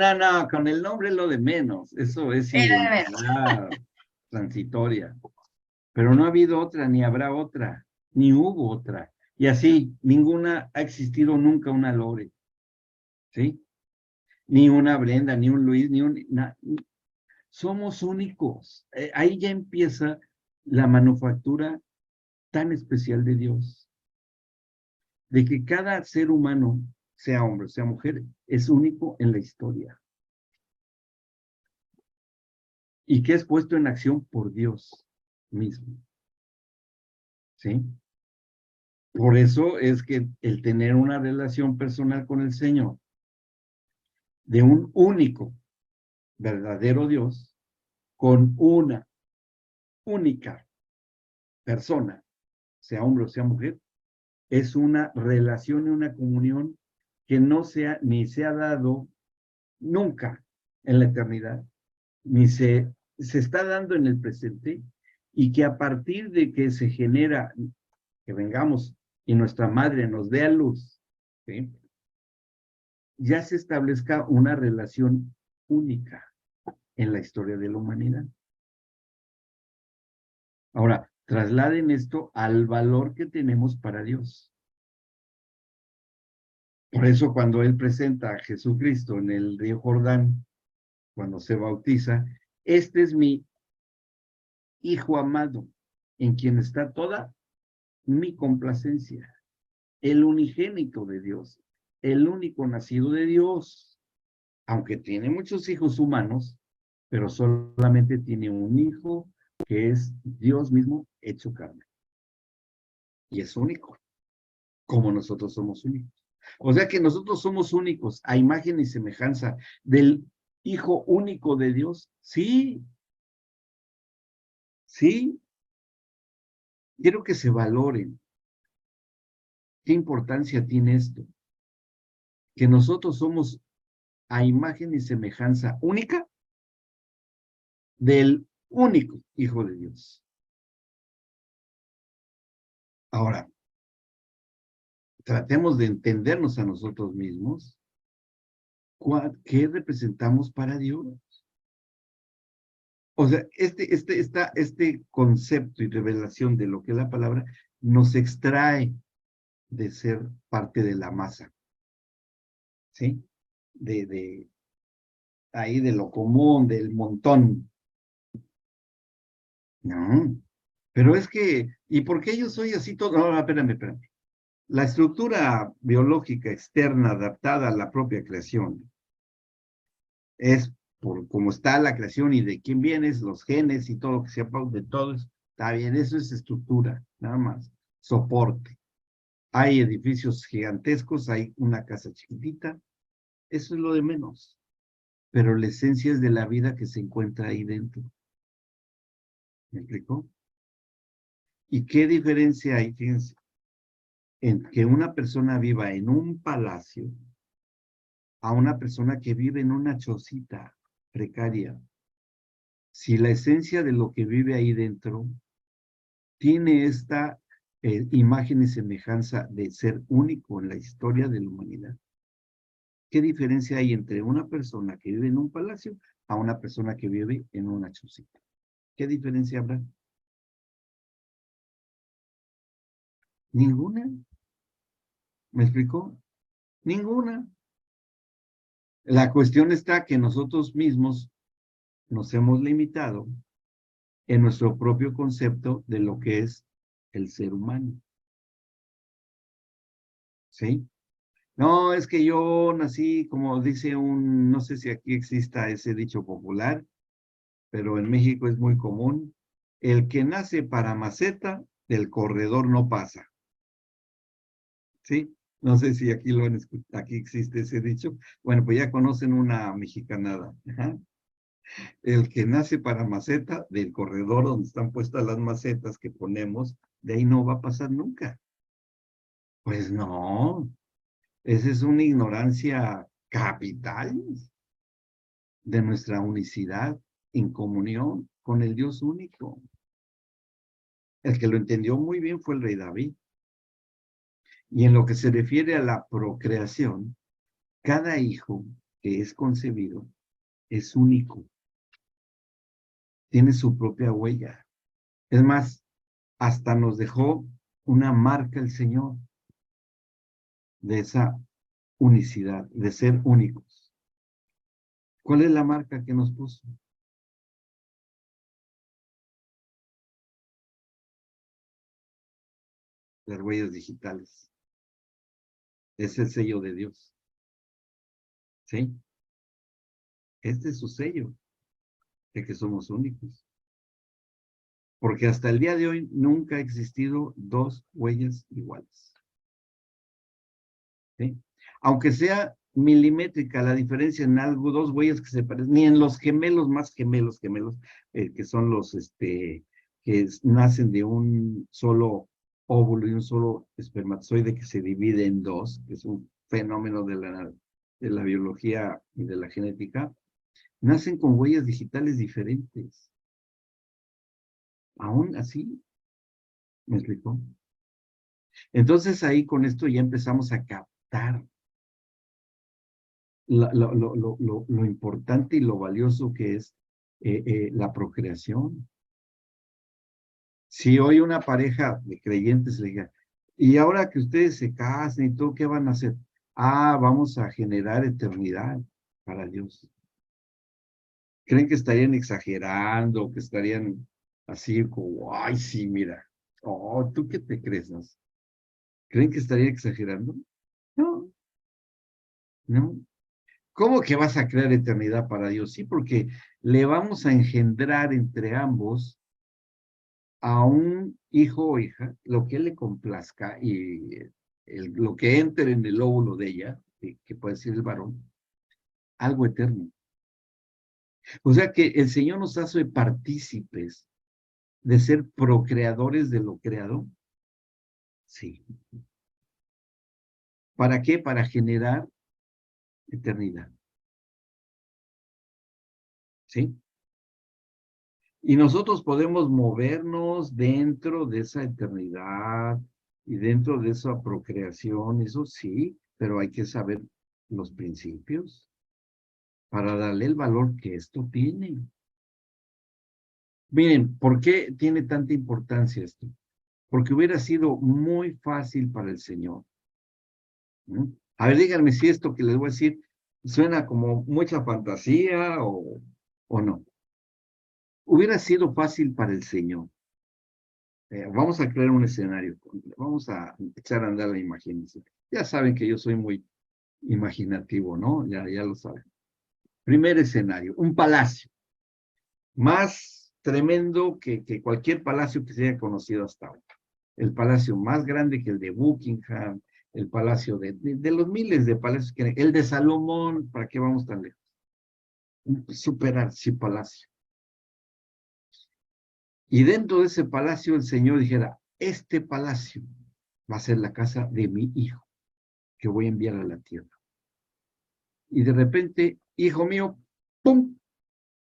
con el nombre es lo de menos. Eso es Era de menos. identidad transitoria. Pero no ha habido otra, ni habrá otra, ni hubo otra. Y así, ninguna ha existido nunca una Lore. ¿Sí? Ni una Brenda, ni un Luis, somos únicos. Ahí ya empieza la manufactura tan especial de Dios. De que cada ser humano, sea hombre, sea mujer, es único en la historia. Y que es puesto en acción por Dios mismo. ¿Sí? Por eso es que el tener una relación personal con el Señor, de un único, verdadero Dios, con una única persona, sea hombre o sea mujer, es una relación y una comunión que ni se ha dado nunca en la eternidad, ni se está dando en el presente, y que a partir de que se genera, que vengamos y nuestra madre nos dé a luz, ¿sí? Ya se establezca una relación única en la historia de la humanidad. Ahora, trasladen esto al valor que tenemos para Dios. Por eso cuando Él presenta a Jesucristo en el río Jordán, cuando se bautiza, este es mi Hijo amado, en quien está toda mi complacencia, el unigénito de Dios, el único nacido de Dios, aunque tiene muchos hijos humanos, pero solamente tiene un hijo que es Dios mismo hecho carne. Y es único, como nosotros somos únicos. O sea que nosotros somos únicos a imagen y semejanza del Hijo único de Dios. Sí. Quiero que se valoren. ¿Qué importancia tiene esto? Que nosotros somos a imagen y semejanza única del único Hijo de Dios. Ahora, tratemos de entendernos a nosotros mismos. ¿Qué representamos para Dios? O sea, este concepto y revelación de lo que es la palabra nos extrae de ser parte de la masa. ¿Sí? Ahí de lo común, del montón. No, pero es que, ¿y por qué yo soy así todo? No, espérame. La estructura biológica externa adaptada a la propia creación es por cómo está la creación y de quién vienes, los genes y todo lo que sea de todo eso. Está bien, eso es estructura, nada más, soporte. Hay edificios gigantescos, hay una casa chiquitita, eso es lo de menos. Pero la esencia es de la vida que se encuentra ahí dentro. ¿Me explicó? ¿Y qué diferencia hay, fíjense, en que una persona viva en un palacio a una persona que vive en una chocita precaria, si la esencia de lo que vive ahí dentro tiene esta imagen y semejanza de ser único en la historia de la humanidad? ¿Qué diferencia hay entre una persona que vive en un palacio a una persona que vive en una chocita? ¿Qué diferencia habrá? Ninguna. ¿Me explicó? Ninguna. La cuestión está que nosotros mismos nos hemos limitado en nuestro propio concepto de lo que es el ser humano. ¿Sí? No, es que yo nací, como dice no sé si aquí exista ese dicho popular, pero en México es muy común: el que nace para maceta, del corredor no pasa. ¿Sí? No sé si aquí aquí existe ese dicho. Bueno, pues ya conocen una mexicanada. Ajá. El que nace para maceta, del corredor donde están puestas las macetas que ponemos, de ahí no va a pasar nunca. Pues no, esa es una ignorancia capital de nuestra unicidad en comunión con el Dios único. El que lo entendió muy bien fue el rey David. Y en lo que se refiere a la procreación, cada hijo que es concebido es único. Tiene su propia huella. Es más, hasta nos dejó una marca el Señor de esa unicidad, de ser únicos. ¿Cuál es la marca que nos puso? Las huellas digitales. Es el sello de Dios. ¿Sí? Este es su sello de que somos únicos. Porque hasta el día de hoy nunca ha existido dos huellas iguales. ¿Sí? Aunque sea milimétrica la diferencia en algo, dos huellas que se parecen, ni en los gemelos más gemelos, que son los que nacen de un solo óvulo y un solo espermatozoide que se divide en dos, que es un fenómeno de la biología y de la genética, nacen con huellas digitales diferentes. Aún así, ¿me explicó? Entonces ahí con esto ya empezamos a captar lo importante y lo valioso que es la procreación. Si hoy una pareja de creyentes le diga, y ahora que ustedes se casen y todo, ¿qué van a hacer? Ah, vamos a generar eternidad para Dios. ¿Creen que estarían exagerando, que estarían así como, ay, sí, mira, oh, ¿tú qué te crees? ¿No? ¿Creen que estarían exagerando? No, no. ¿Cómo que vas a crear eternidad para Dios? Sí, porque le vamos a engendrar entre ambos a un hijo o hija, lo que le complazca y lo que entre en el óvulo de ella, que puede ser el varón, algo eterno. O sea que el Señor nos hace partícipes de ser procreadores de lo creado. Sí. ¿Para qué? Para generar eternidad. ¿Sí? Y nosotros podemos movernos dentro de esa eternidad y dentro de esa procreación, eso sí, pero hay que saber los principios para darle el valor que esto tiene. Miren, ¿por qué tiene tanta importancia esto? Porque hubiera sido muy fácil para el Señor. ¿No? A ver, díganme si esto que les voy a decir suena como mucha fantasía o no. Hubiera sido fácil para el Señor. Vamos a crear un escenario. Vamos a echar a andar la imaginación. Ya saben que yo soy muy imaginativo, ¿no? Ya lo saben. Primer escenario, un palacio. Más tremendo que cualquier palacio que se haya conocido hasta ahora. El palacio más grande que el de Buckingham, el palacio de los miles de palacios que hay. El de Salomón, ¿para qué vamos tan lejos? Un super archipalacio. Y dentro de ese palacio el Señor dijera, este palacio va a ser la casa de mi hijo, que voy a enviar a la tierra. Y de repente, hijo mío, ¡pum!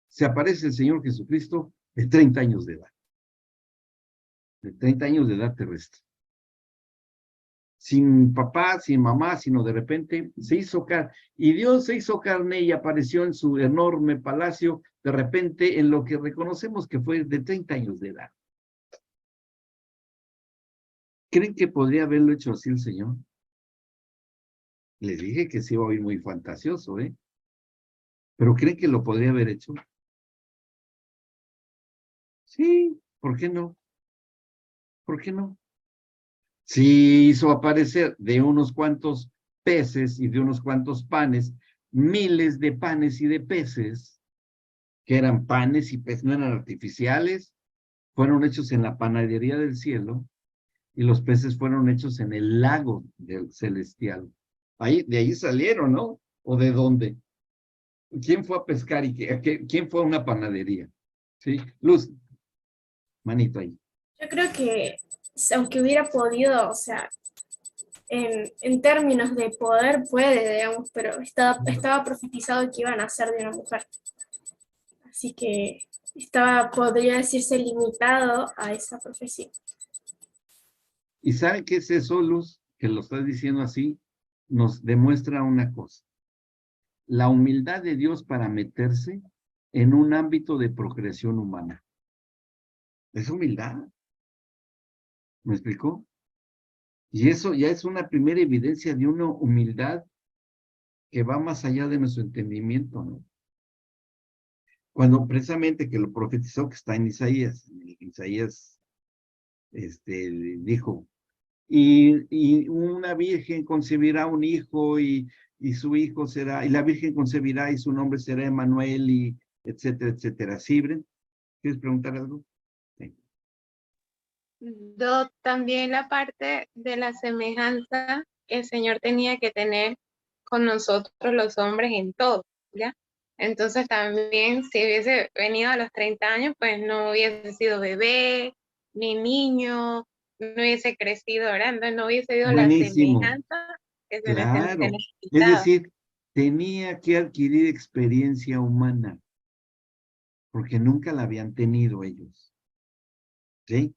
Se aparece el Señor Jesucristo de 30 años de edad. De 30 años de edad terrestre. Sin papá, sin mamá, sino de repente se hizo carne. Y Dios se hizo carne y apareció en su enorme palacio, de repente en lo que reconocemos que fue de 30 años de edad. ¿Creen que podría haberlo hecho así el Señor? Les dije que se iba a oír muy fantasioso, ¿eh? ¿Pero creen que lo podría haber hecho? Sí, ¿por qué no? ¿Por qué no? Sí hizo aparecer de unos cuantos peces y de unos cuantos panes, miles de panes y de peces, que eran panes y peces, no eran artificiales, fueron hechos en la panadería del cielo, y los peces fueron hechos en el lago del celestial. Ahí, de ahí salieron, ¿no? ¿O de dónde? ¿Quién fue a pescar y quién fue a una panadería? ¿Sí? Luz, manito ahí. Yo creo que aunque hubiera podido, o sea, en términos de poder puede, digamos, pero estaba profetizado que iban a nacer de una mujer. Así que podría decirse, limitado a esa profecía. ¿Y saben qué es eso, Luz? Que lo estás diciendo así, nos demuestra una cosa. La humildad de Dios para meterse en un ámbito de procreación humana. Es humildad. ¿Me explicó? Y eso ya es una primera evidencia de una humildad que va más allá de nuestro entendimiento, ¿no? Cuando precisamente que lo profetizó, que está en Isaías dijo, y una virgen concebirá un hijo y su hijo será, y la virgen concebirá y su nombre será Emmanuel y etcétera, etcétera. ¿Sí, Bren? ¿Quieres preguntar algo? Sí. También la parte de la semejanza que el Señor tenía que tener con nosotros los hombres en todo, ¿ya? Entonces también si hubiese venido a los 30 años, pues no hubiese sido bebé, ni niño, no hubiese crecido orando, no hubiese sido la Buenísimo. semejanza que se Claro. necesitaba. Es decir, tenía que adquirir experiencia humana, porque nunca la habían tenido ellos. ¿Sí?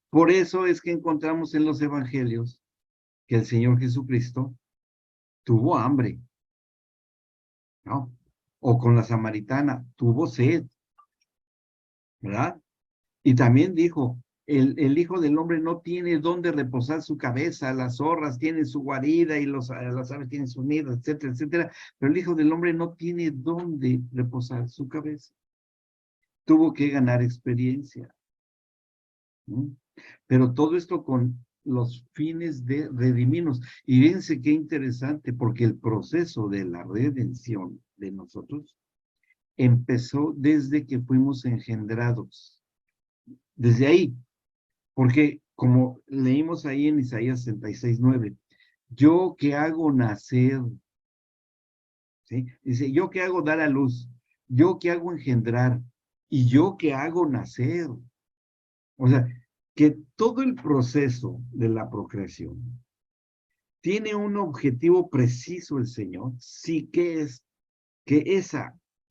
Por eso es que encontramos en los evangelios que el Señor Jesucristo tuvo hambre, ¿no? O con la samaritana, tuvo sed, ¿verdad? Y también dijo, el Hijo del Hombre no tiene dónde reposar su cabeza, las zorras tienen su guarida y las aves tienen su nido, etcétera, etcétera, pero el Hijo del Hombre no tiene dónde reposar su cabeza. Tuvo que ganar experiencia. ¿No? Pero todo esto con los fines de redimirnos. Y fíjense qué interesante, porque el proceso de la redención de nosotros empezó desde que fuimos engendrados. Desde ahí, porque como leímos ahí en Isaías 66:9, yo que hago nacer, ¿sí? Dice, yo que hago dar a luz, yo que hago engendrar, y yo que hago nacer. O sea, que todo el proceso de la procreación tiene un objetivo preciso el Señor, sí que es que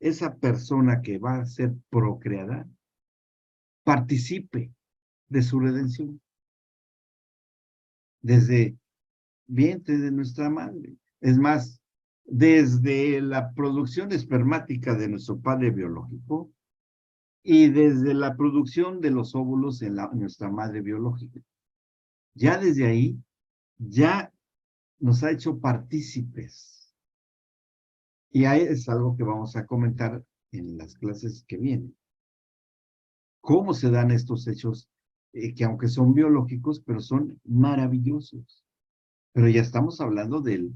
esa persona que va a ser procreada participe de su redención desde vientre de nuestra madre. Es más, desde la producción espermática de nuestro padre biológico y desde la producción de los óvulos en nuestra madre biológica. Ya desde ahí, ya nos ha hecho partícipes. Y ahí es algo que vamos a comentar en las clases que vienen. ¿Cómo se dan estos hechos que aunque son biológicos, pero son maravillosos? Pero ya estamos hablando del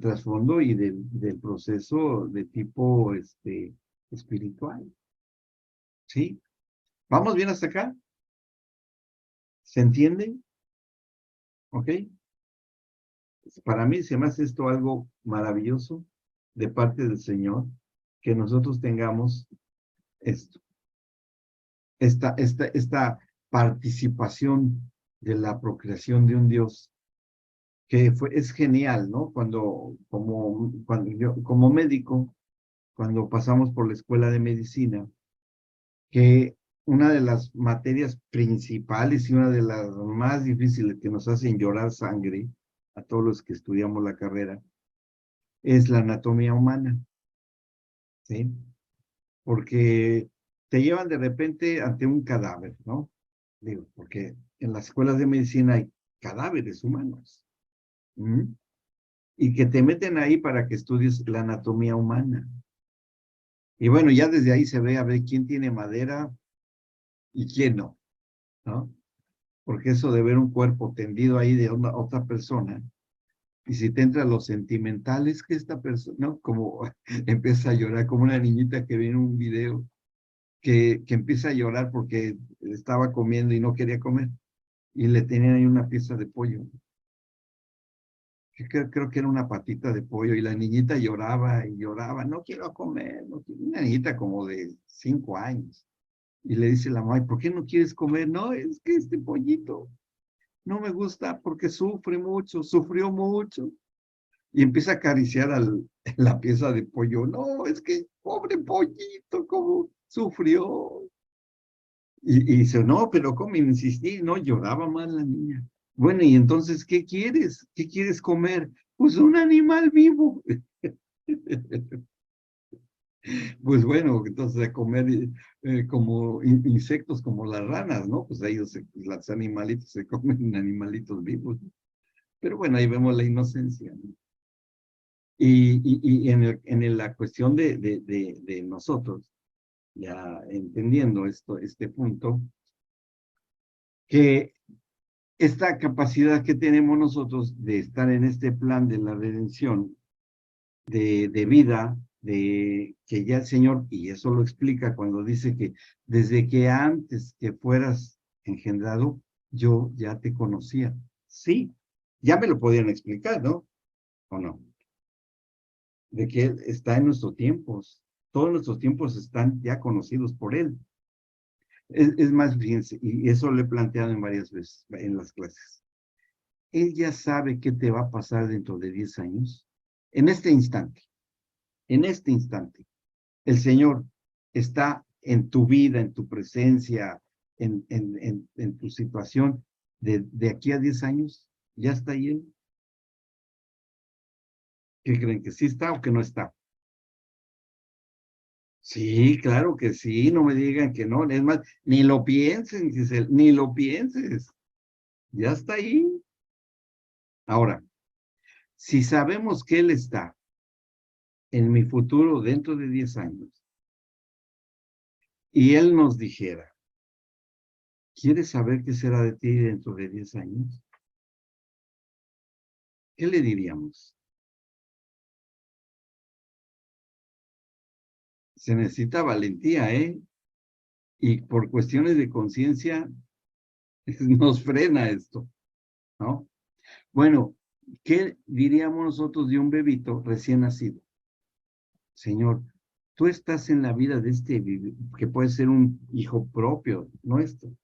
trasfondo y del proceso de tipo espiritual. ¿Sí? ¿Vamos bien hasta acá? ¿Se entiende? ¿Ok? Para mí se me hace esto algo maravilloso de parte del Señor, que nosotros tengamos esto, esta participación de la procreación de un Dios es genial, ¿no? Cuando yo, como médico, cuando pasamos por la escuela de medicina, que una de las materias principales y una de las más difíciles que nos hacen llorar sangre a todos los que estudiamos la carrera es la anatomía humana, ¿sí? Porque te llevan de repente ante un cadáver, ¿no? Digo, porque en las escuelas de medicina hay cadáveres humanos. ¿Mm? Y que te meten ahí para que estudies la anatomía humana. Y bueno, ya desde ahí se ve a ver quién tiene madera y quién no, ¿no? Porque eso de ver un cuerpo tendido ahí de otra persona, y si te entra lo sentimental, es que esta persona, ¿no? Como empieza a llorar, como una niñita que ve en un video, que empieza a llorar porque estaba comiendo y no quería comer, y le tenían ahí una pieza de pollo. Creo que era una patita de pollo, y la niñita lloraba y lloraba, no quiero comer, no quiero. Una niñita como de 5 años. Y le dice la mamá, ¿por qué no quieres comer? No, es que este pollito no me gusta porque sufre mucho, sufrió mucho. Y empieza a acariciar la pieza de pollo. No, es que pobre pollito, cómo sufrió. Y dice, no, pero ¿cómo insistí? No, lloraba más la niña. Bueno, y entonces, ¿qué quieres? ¿Qué quieres comer? Pues un animal vivo. Pues bueno, entonces a comer como insectos como las ranas, ¿no? Pues ellos, los animalitos se comen animalitos vivos. Pero bueno, ahí vemos la inocencia, ¿no? Y en la cuestión de nosotros, ya entendiendo este punto, que esta capacidad que tenemos nosotros de estar en este plan de la redención, de vida, de que ya el Señor, y eso lo explica cuando dice que desde que antes que fueras engendrado, yo ya te conocía. Sí, ya me lo podían explicar, ¿no? ¿O no? De que Él está en nuestros tiempos. Todos nuestros tiempos están ya conocidos por Él. Es más, fíjense, y eso lo he planteado en varias veces en las clases. Él ya sabe qué te va a pasar dentro de 10 años. En este instante, el Señor está en tu vida, en tu presencia, en tu situación. De aquí a 10 años, ¿ya está ahí Él? ¿Qué creen? ¿Que sí está o que no está? Sí, claro que sí, no me digan que no. Es más, ni lo piensen, Giselle, ni lo pienses. Ya está ahí. Ahora, si sabemos que Él está en mi futuro dentro de 10 años, y Él nos dijera, ¿quieres saber qué será de ti dentro de 10 años? ¿Qué le diríamos? Se necesita valentía, ¿eh? Y por cuestiones de conciencia nos frena esto, ¿no? Bueno, ¿qué diríamos nosotros de un bebito recién nacido? Señor, tú estás en la vida de este bebé, que puede ser un hijo propio nuestro.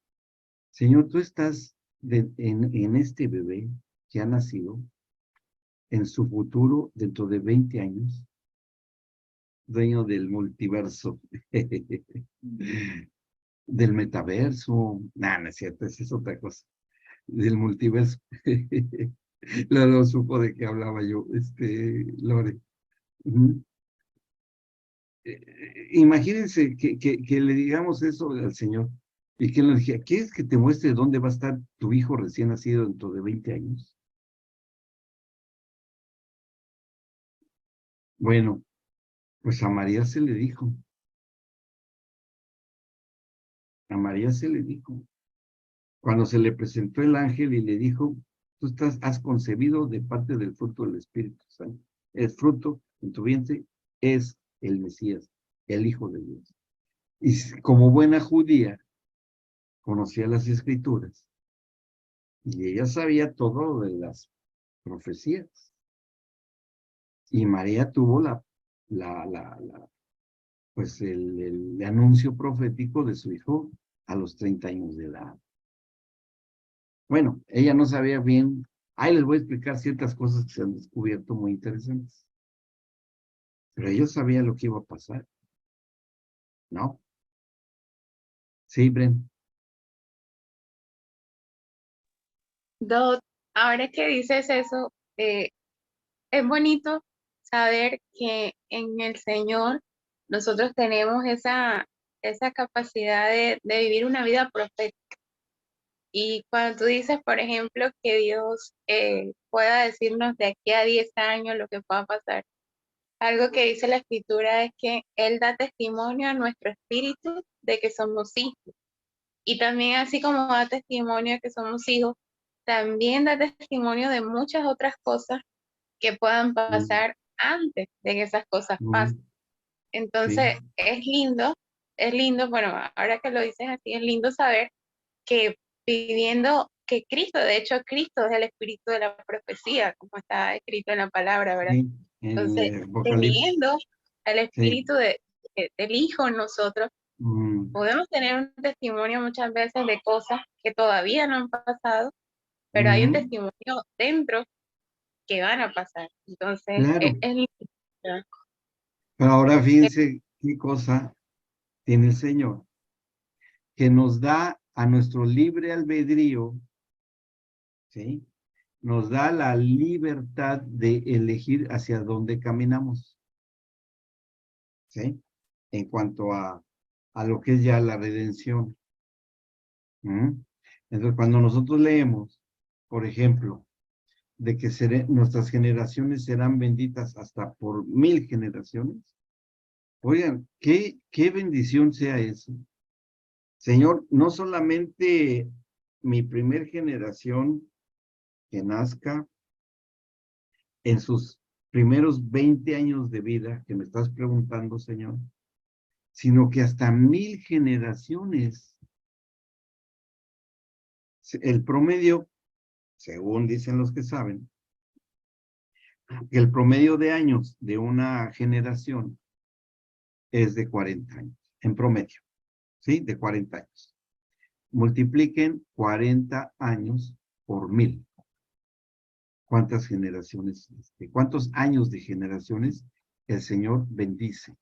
Señor, tú estás en este bebé que ha nacido, en su futuro, dentro de 20 años, dueño del multiverso, del metaverso. No es cierto, esa es otra cosa. Del multiverso. Lo supo de qué hablaba yo, Lore. Imagínense que le digamos eso al Señor y que le dije, ¿quieres que te muestre dónde va a estar tu hijo recién nacido dentro de 20 años? Bueno, pues a María se le dijo. A María se le dijo. Cuando se le presentó el ángel y le dijo, tú has concebido de parte del fruto del Espíritu Santo. El fruto en tu vientre es el Mesías, el Hijo de Dios. Y como buena judía, conocía las Escrituras. Y ella sabía todo de las profecías. Y María tuvo pues el anuncio profético de su hijo a los 30 años de edad. Bueno, ella no sabía bien Ahí les voy a explicar ciertas cosas que se han descubierto muy interesantes. Pero ellos sabían lo que iba a pasar, ¿no? Sí, Bren. Dot, ahora que dices eso, es bonito saber que en el Señor nosotros tenemos esa capacidad de vivir una vida profética. Y cuando tú dices, por ejemplo, que Dios pueda decirnos de aquí a 10 años lo que pueda pasar, algo que dice la Escritura es que Él da testimonio a nuestro espíritu de que somos hijos. Y también así como da testimonio de que somos hijos, también da testimonio de muchas otras cosas que puedan pasar antes de que esas cosas pasen. Entonces, Sí. es lindo, bueno, ahora que lo dices así, es lindo saber que pidiendo que Cristo, de hecho, Cristo es el espíritu de la profecía, como está escrito en la palabra, ¿verdad? Sí, Entonces, en Apocalipsis. teniendo el Sí. espíritu del Hijo en nosotros, podemos tener un testimonio muchas veces de cosas que todavía no han pasado, pero hay un testimonio dentro que van a pasar. Entonces, Claro. es lindo. Pero ahora fíjense qué cosa tiene el Señor, que nos da a nuestro libre albedrío, ¿sí? Nos da la libertad de elegir hacia dónde caminamos, ¿sí? En cuanto a lo que es ya la redención. Entonces, cuando nosotros leemos, por ejemplo, de que nuestras generaciones serán benditas hasta por 1000 generaciones, oigan, qué bendición sea eso. Señor, no solamente mi primer generación que nazca en sus primeros 20 años de vida, que me estás preguntando, Señor, sino que hasta 1000 generaciones. El promedio, según dicen los que saben, que el promedio de años de una generación es de 40 años, en promedio, ¿sí? De 40 años. Multipliquen 40 años por 1000. ¿Cuántas generaciones, cuántos años de generaciones el Señor bendice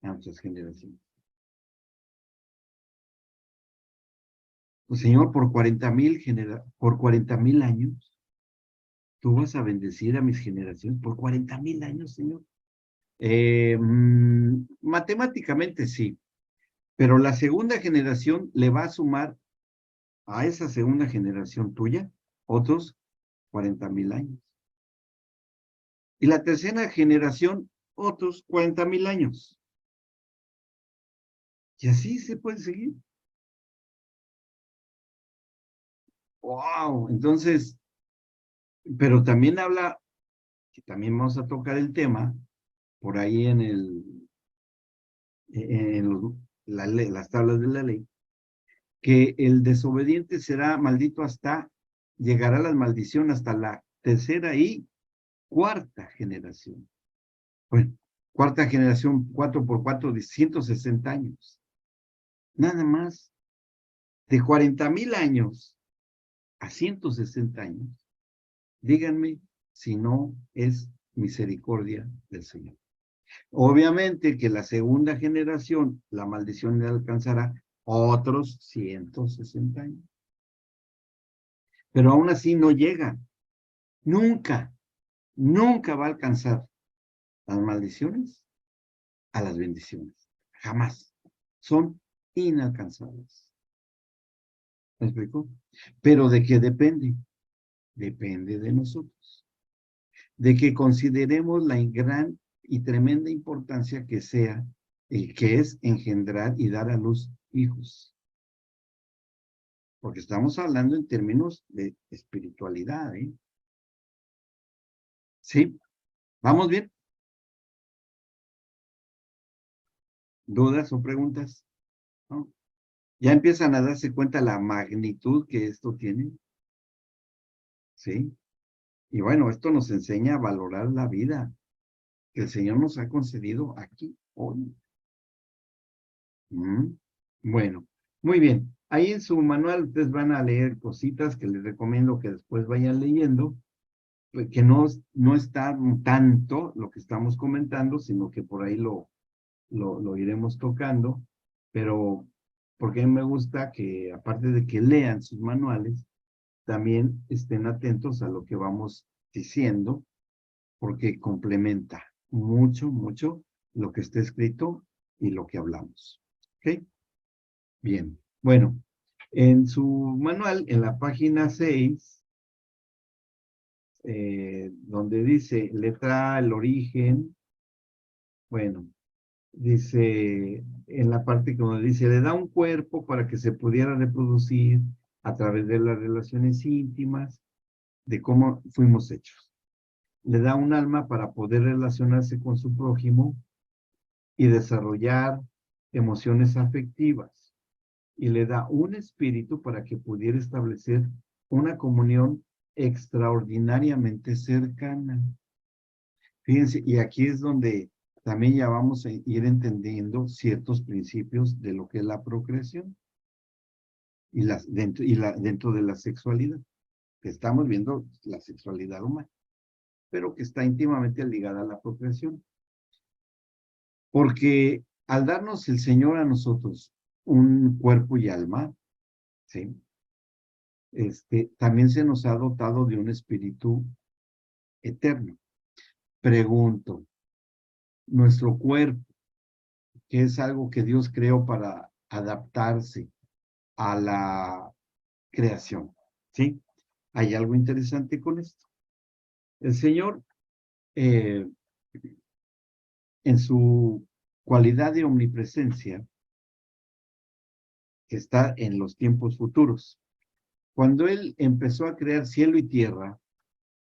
a nuestras generaciones? Pues, Señor, por 40,000 años, tú vas a bendecir a mis generaciones por 40,000 años, Señor. Matemáticamente sí, pero la segunda generación le va a sumar a esa segunda generación tuya otros 40,000 años. Y la tercera generación, otros 40,000 años. Y así se puede seguir. ¡Wow! Entonces, pero también habla, que también vamos a tocar el tema, por ahí en las tablas de la ley, que el desobediente será maldito llegará la maldición hasta la tercera y cuarta generación. Bueno, cuarta generación, 4 por 4, de 160 años. Nada más. De 40,000 años a 160 años. Díganme si no es misericordia del Señor. Obviamente que la segunda generación, la maldición le alcanzará otros 160 años. Pero aún así no llega. Nunca va a alcanzar las maldiciones a las bendiciones. Jamás. Son inalcanzables. ¿Me explico? Pero ¿de qué depende? Depende de nosotros. De que consideremos la gran y tremenda importancia que es engendrar y dar a luz hijos. Porque estamos hablando en términos de espiritualidad, ¿eh? ¿Sí? ¿Vamos bien? ¿Dudas o preguntas? ¿No? ¿Ya empiezan a darse cuenta la magnitud que esto tiene? ¿Sí? Y bueno, esto nos enseña a valorar la vida que el Señor nos ha concedido aquí, hoy. Bueno, muy bien. Ahí en su manual ustedes van a leer cositas que les recomiendo que después vayan leyendo, que no está tanto lo que estamos comentando, sino que por ahí lo iremos tocando, pero porque a mí me gusta que, aparte de que lean sus manuales, también estén atentos a lo que vamos diciendo, porque complementa mucho, mucho lo que está escrito y lo que hablamos. ¿Ok? Bien. Bueno, en su manual, en la página 6, donde dice letra A, el origen, bueno, dice, en la parte donde dice, le da un cuerpo para que se pudiera reproducir a través de las relaciones íntimas, de cómo fuimos hechos. Le da un alma para poder relacionarse con su prójimo y desarrollar emociones afectivas. Y le da un espíritu para que pudiera establecer una comunión extraordinariamente cercana. Fíjense, y aquí es donde también ya vamos a ir entendiendo ciertos principios de lo que es la procreación y dentro de la sexualidad, que estamos viendo la sexualidad humana, pero que está íntimamente ligada a la procreación. Porque al darnos el Señor a nosotros un cuerpo y alma, ¿sí? También se nos ha dotado de un espíritu eterno. Pregunto, nuestro cuerpo, que es algo que Dios creó para adaptarse a la creación, ¿sí? Hay algo interesante con esto. El Señor, en su cualidad de omnipresencia, que está en los tiempos futuros, cuando Él empezó a crear cielo y tierra,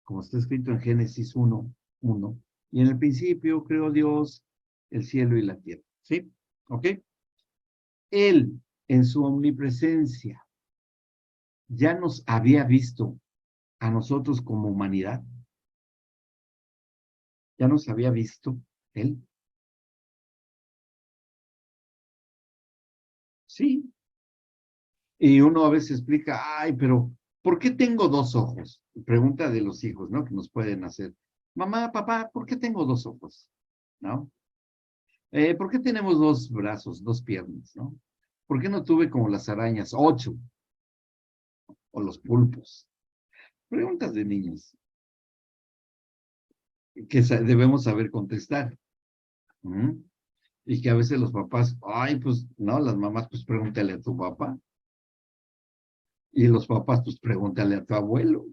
como está escrito en Génesis 1:1, y en el principio creó Dios el cielo y la tierra, ¿sí? ¿Ok? Él, en su omnipresencia, ya nos había visto a nosotros como humanidad. Ya nos había visto Él. Sí. Y uno a veces explica, ay, pero ¿por qué tengo dos ojos? Pregunta de los hijos, ¿no? Que nos pueden hacer. Mamá, papá, ¿por qué tengo dos ojos? ¿No? ¿Por qué tenemos dos brazos, dos piernas, ¿no? ¿Por qué no tuve como las arañas, 8? O los pulpos. Preguntas de niños que debemos saber contestar. Y que a veces los papás, ay, pues, no, las mamás, pues pregúntale a tu papá. Y los papás, pues pregúntale a tu abuelo.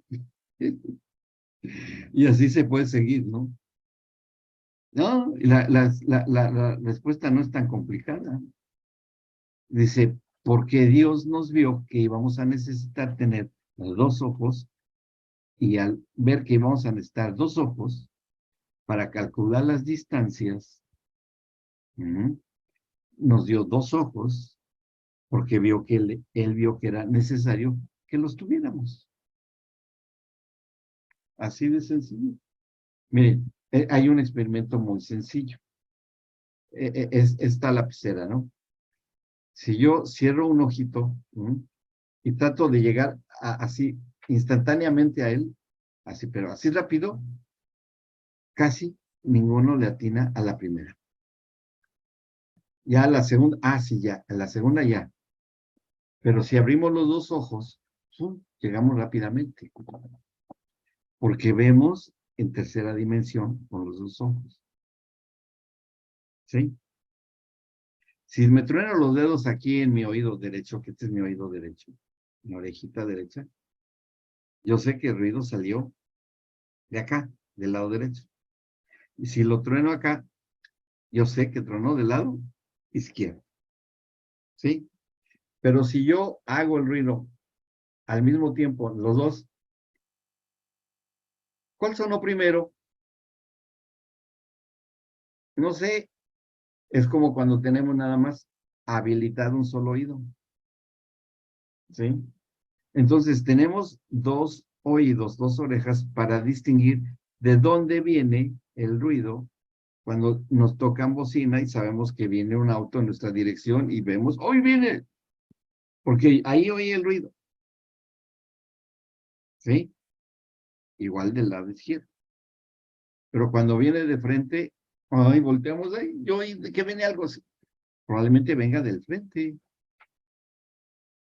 Y así se puede seguir, ¿no? No, la respuesta no es tan complicada. Dice, porque Dios nos vio que íbamos a necesitar tener los dos ojos, y al ver que íbamos a necesitar dos ojos para calcular las distancias, nos dio dos ojos, porque vio que él vio que era necesario que los tuviéramos. Así de sencillo. Miren, hay un experimento muy sencillo. Es esta lapicera, ¿no? Si yo cierro un ojito y trato de llegar así instantáneamente a él, así, pero así rápido, casi ninguno le atina a la primera. Ya a la segunda, sí, ya, a la segunda ya. Pero si abrimos los dos ojos, llegamos rápidamente. Porque vemos en tercera dimensión con los dos ojos. ¿Sí? Si me trueno los dedos aquí en mi oído derecho, que este es mi oído derecho, mi orejita derecha, yo sé que el ruido salió de acá, del lado derecho. Y si lo trueno acá, yo sé que tronó del lado izquierdo. ¿Sí? Pero si yo hago el ruido al mismo tiempo, los dos, ¿cuál sonó primero? No sé. Es como cuando tenemos nada más habilitado un solo oído. ¿Sí? Entonces tenemos dos oídos, dos orejas para distinguir de dónde viene el ruido cuando nos tocan bocina y sabemos que viene un auto en nuestra dirección y vemos, ¡hoy viene! Porque ahí oye el ruido. ¿Sí? Igual del lado izquierdo. Pero cuando viene de frente, ay, volteamos ahí, yo oí que viene algo así. Probablemente venga del frente.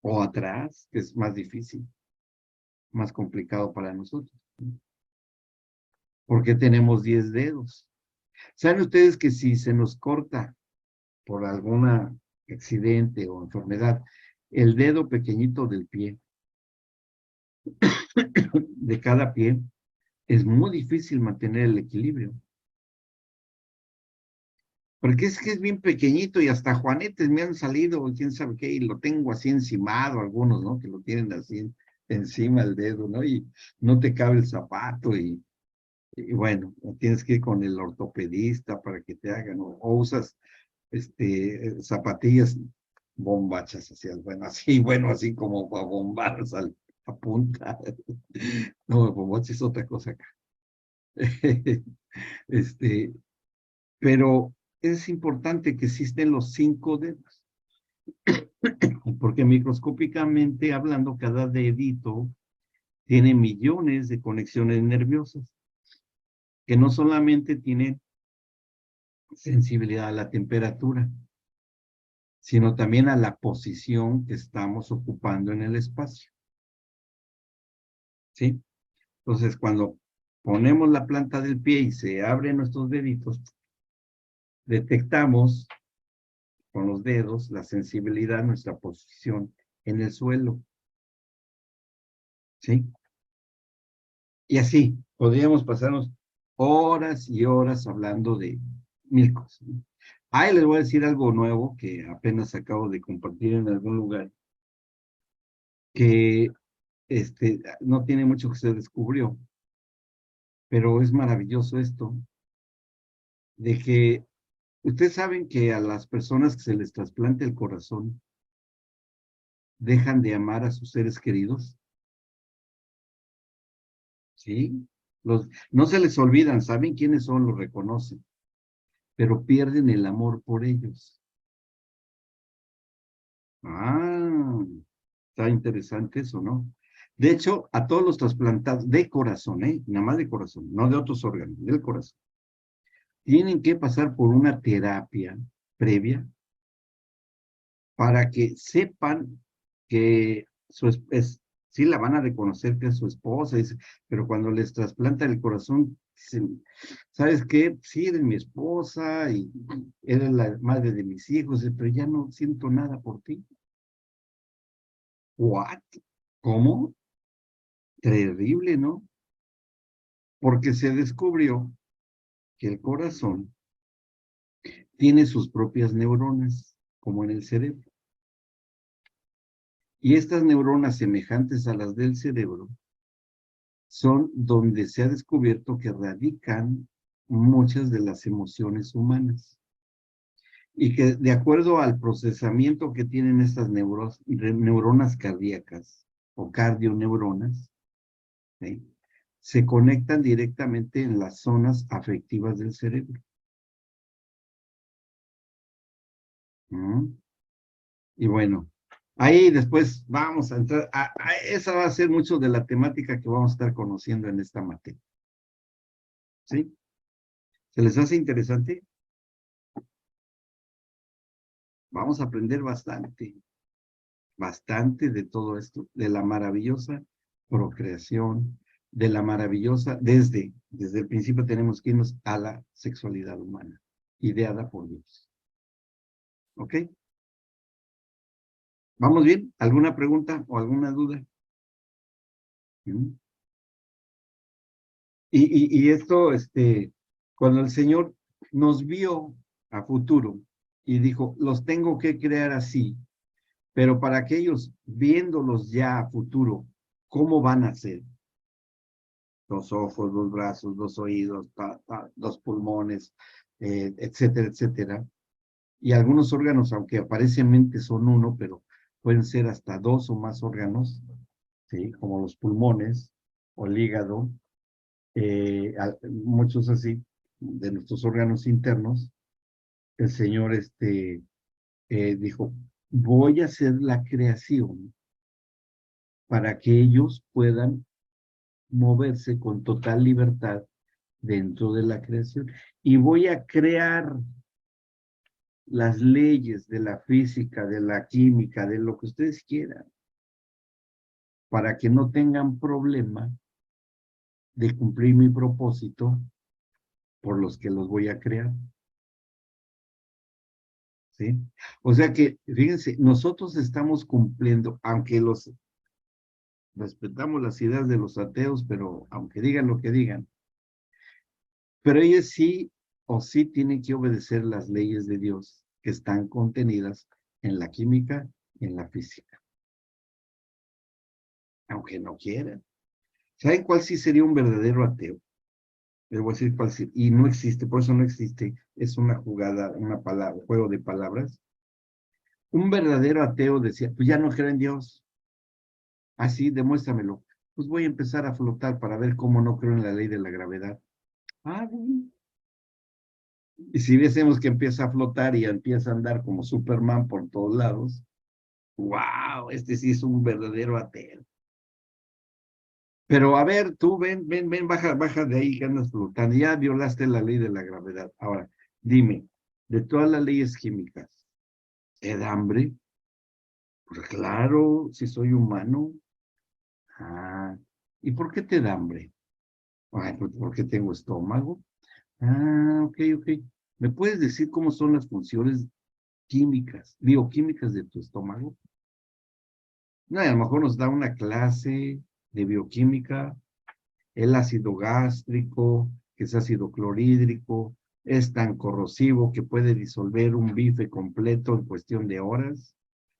O atrás, que es más difícil, más complicado para nosotros. Porque tenemos 10 dedos. ¿Saben ustedes que si se nos corta por algún accidente o enfermedad, el dedo pequeñito del pie, de cada pie, es muy difícil mantener el equilibrio? Porque es que es bien pequeñito y hasta juanetes me han salido, quién sabe qué, y lo tengo así encimado, algunos, ¿no? Que lo tienen así encima el dedo, ¿no? Y no te cabe el zapato y bueno, tienes que ir con el ortopedista para que te hagan, o usas zapatillas bombachas, bueno, así como para bombar a punta. No, bombacha es otra cosa acá. Pero es importante que existen los 5 dedos, porque microscópicamente hablando, cada dedito tiene millones de conexiones nerviosas, que no solamente tienen sensibilidad a la temperatura, sino también a la posición que estamos ocupando en el espacio. ¿Sí? Entonces, cuando ponemos la planta del pie y se abren nuestros deditos, detectamos con los dedos la sensibilidad, nuestra posición en el suelo. ¿Sí? Y así, podríamos pasarnos horas y horas hablando de 1000 cosas, ¿no? Ahí les voy a decir algo nuevo que apenas acabo de compartir en algún lugar, que no tiene mucho que se descubrió, pero es maravilloso esto, de que ustedes saben que a las personas que se les trasplante el corazón, dejan de amar a sus seres queridos. ¿Sí? No se les olvidan, saben quiénes son, los reconocen, pero pierden el amor por ellos. Ah, está interesante eso, ¿no? De hecho, a todos los trasplantados de corazón, nada más de corazón, no de otros órganos, del corazón, tienen que pasar por una terapia previa para que sepan que sí la van a reconocer que es su esposa, pero cuando les trasplantan el corazón, dicen, ¿sabes qué? Sí, eres mi esposa y eres la madre de mis hijos, pero ya no siento nada por ti. ¿What? ¿Cómo? Terrible, ¿no? Porque se descubrió que el corazón tiene sus propias neuronas, como en el cerebro. Y estas neuronas semejantes a las del cerebro son donde se ha descubierto que radican muchas de las emociones humanas. Y que de acuerdo al procesamiento que tienen estas neuronas cardíacas o cardioneuronas, ¿sí?, se conectan directamente en las zonas afectivas del cerebro. Y bueno, ahí después vamos a entrar, esa va a ser mucho de la temática que vamos a estar conociendo en esta materia. ¿Sí? ¿Se les hace interesante? Vamos a aprender bastante de todo esto, de la maravillosa procreación, de la maravillosa, desde el principio tenemos que irnos a la sexualidad humana, ideada por Dios. ¿Ok? ¿Vamos bien? ¿Alguna pregunta o alguna duda? Y esto, cuando el Señor nos vio a futuro y dijo, los tengo que crear así, pero para aquellos viéndolos ya a futuro, ¿cómo van a ser? 2 ojos, 2 brazos, 2 oídos, 2 pulmones, etcétera, etcétera. Y algunos órganos, aunque aparentemente son uno, pero pueden ser hasta 2 o más órganos, ¿sí? Como los pulmones o el hígado, muchos así, de nuestros órganos internos. El Señor dijo, voy a hacer la creación para que ellos puedan moverse con total libertad dentro de la creación. Y voy a crear las leyes de la física, de la química, de lo que ustedes quieran, para que no tengan problema de cumplir mi propósito por los que los voy a crear. ¿Sí? O sea que, fíjense, nosotros estamos cumpliendo, aunque respetamos las ideas de los ateos, pero aunque digan lo que digan, pero ellos sí o sí tienen que obedecer las leyes de Dios que están contenidas en la química y en la física. Aunque no quieran. ¿Saben cuál sí sería un verdadero ateo? Les voy a decir cuál sí, y no existe, por eso no existe, es una jugada, una palabra, juego de palabras. Un verdadero ateo decía, pues ya no creo en Dios. Así, demuéstramelo. Pues voy a empezar a flotar para ver cómo no creo en la ley de la gravedad. Ah, bueno. Y si viésemos que empieza a flotar y empieza a andar como Superman por todos lados, wow, este sí es un verdadero ateo. Pero a ver, tú ven, baja de ahí que andas flotando. Ya violaste la ley de la gravedad. Ahora, dime, de todas las leyes químicas, ¿te da hambre? Pues claro, si soy humano. Ah, ¿y por qué te da hambre? Ay, pues porque tengo estómago. Ah, ok. ¿Me puedes decir cómo son las funciones químicas, bioquímicas de tu estómago? No, a lo mejor nos da una clase de bioquímica, el ácido gástrico, que es ácido clorhídrico, es tan corrosivo que puede disolver un bife completo en cuestión de horas,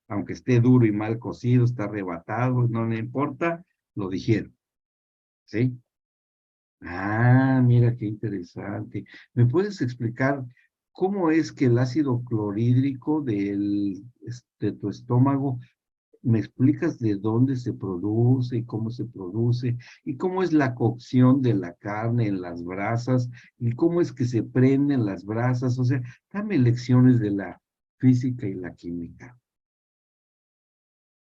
aunque esté duro y mal cocido, está arrebatado, no le importa, lo dijeron, ¿sí? Ah, mira qué interesante. ¿Me puedes explicar cómo es que el ácido clorhídrico de tu estómago, me explicas de dónde se produce y cómo se produce y cómo es la cocción de la carne en las brasas y cómo es que se prenden las brasas? O sea, dame lecciones de la física y la química.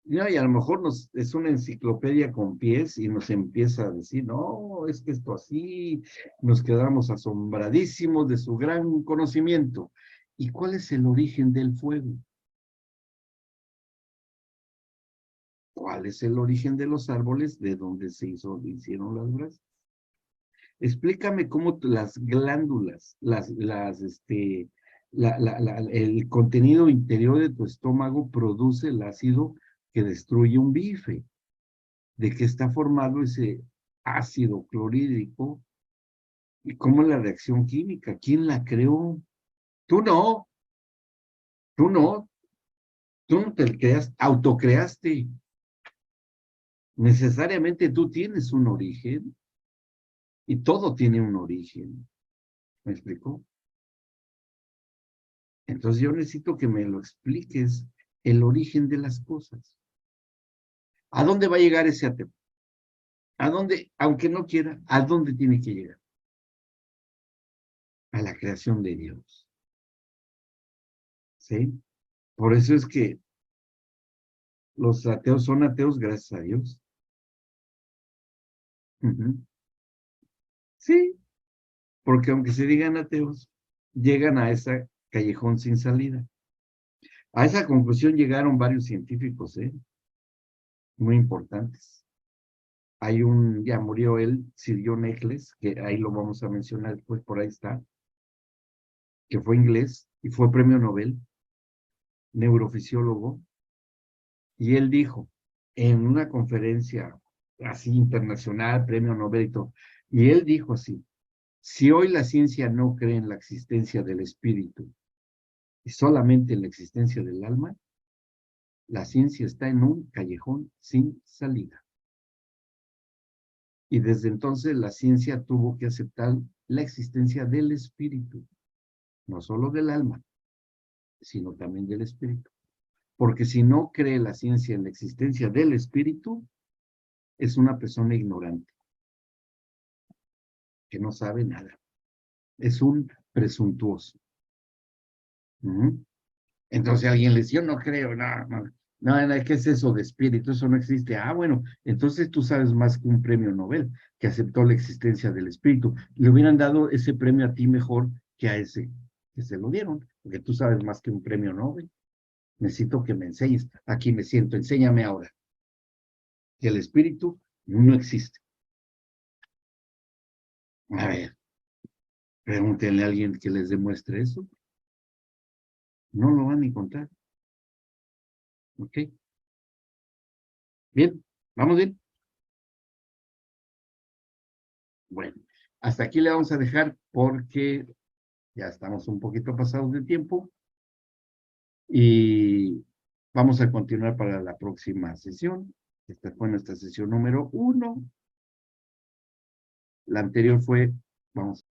Y a lo mejor es una enciclopedia con pies y nos empieza a decir, no, es que esto así, nos quedamos asombradísimos de su gran conocimiento. ¿Y cuál es el origen del fuego? ¿Cuál es el origen de los árboles? ¿De dónde hicieron las brasas? Explícame cómo las glándulas, el contenido interior de tu estómago produce el ácido que destruye un bife. ¿De qué está formado ese ácido clorhídrico? ¿Y cómo es la reacción química? ¿Quién la creó? Tú no, tú no, tú no te creas, autocreaste. Necesariamente tú tienes un origen y todo tiene un origen. ¿Me explico? Entonces yo necesito que me lo expliques, el origen de las cosas. ¿A dónde va a llegar ese ateo? ¿A dónde, aunque no quiera, a dónde tiene que llegar? A la creación de Dios. ¿Sí? Por eso es que los ateos son ateos gracias a Dios. Sí, porque aunque se digan ateos, llegan a ese callejón sin salida. A esa conclusión llegaron varios científicos, muy importantes. Hay ya murió él, Sir John Eccles, que ahí lo vamos a mencionar después, por ahí está, que fue inglés y fue premio Nobel, neurofisiólogo, y él dijo en una conferencia así internacional, premio Nobel y todo, y él dijo así: si hoy la ciencia no cree en la existencia del espíritu y solamente en la existencia del alma, la ciencia está en un callejón sin salida. Y desde entonces la ciencia tuvo que aceptar la existencia del espíritu, no solo del alma, sino también del espíritu. Porque si no cree la ciencia en la existencia del espíritu, es una persona ignorante, que no sabe nada. Es un presuntuoso. Entonces alguien le decía, yo no creo, no, ¿qué es eso de espíritu? Eso no existe. Ah, bueno, entonces tú sabes más que un premio Nobel que aceptó la existencia del espíritu. Le hubieran dado ese premio a ti mejor que a ese que se lo dieron, porque tú sabes más que un premio Nobel. Necesito que me enseñes. Aquí me siento, enséñame ahora. Que el espíritu no existe. A ver, pregúntenle a alguien que les demuestre eso. No lo van a encontrar. ¿Ok? Bien, ¿vamos bien? Bueno, hasta aquí le vamos a dejar porque ya estamos un poquito pasados de tiempo y vamos a continuar para la próxima sesión. Esta fue nuestra sesión número 1. La anterior fue, vamos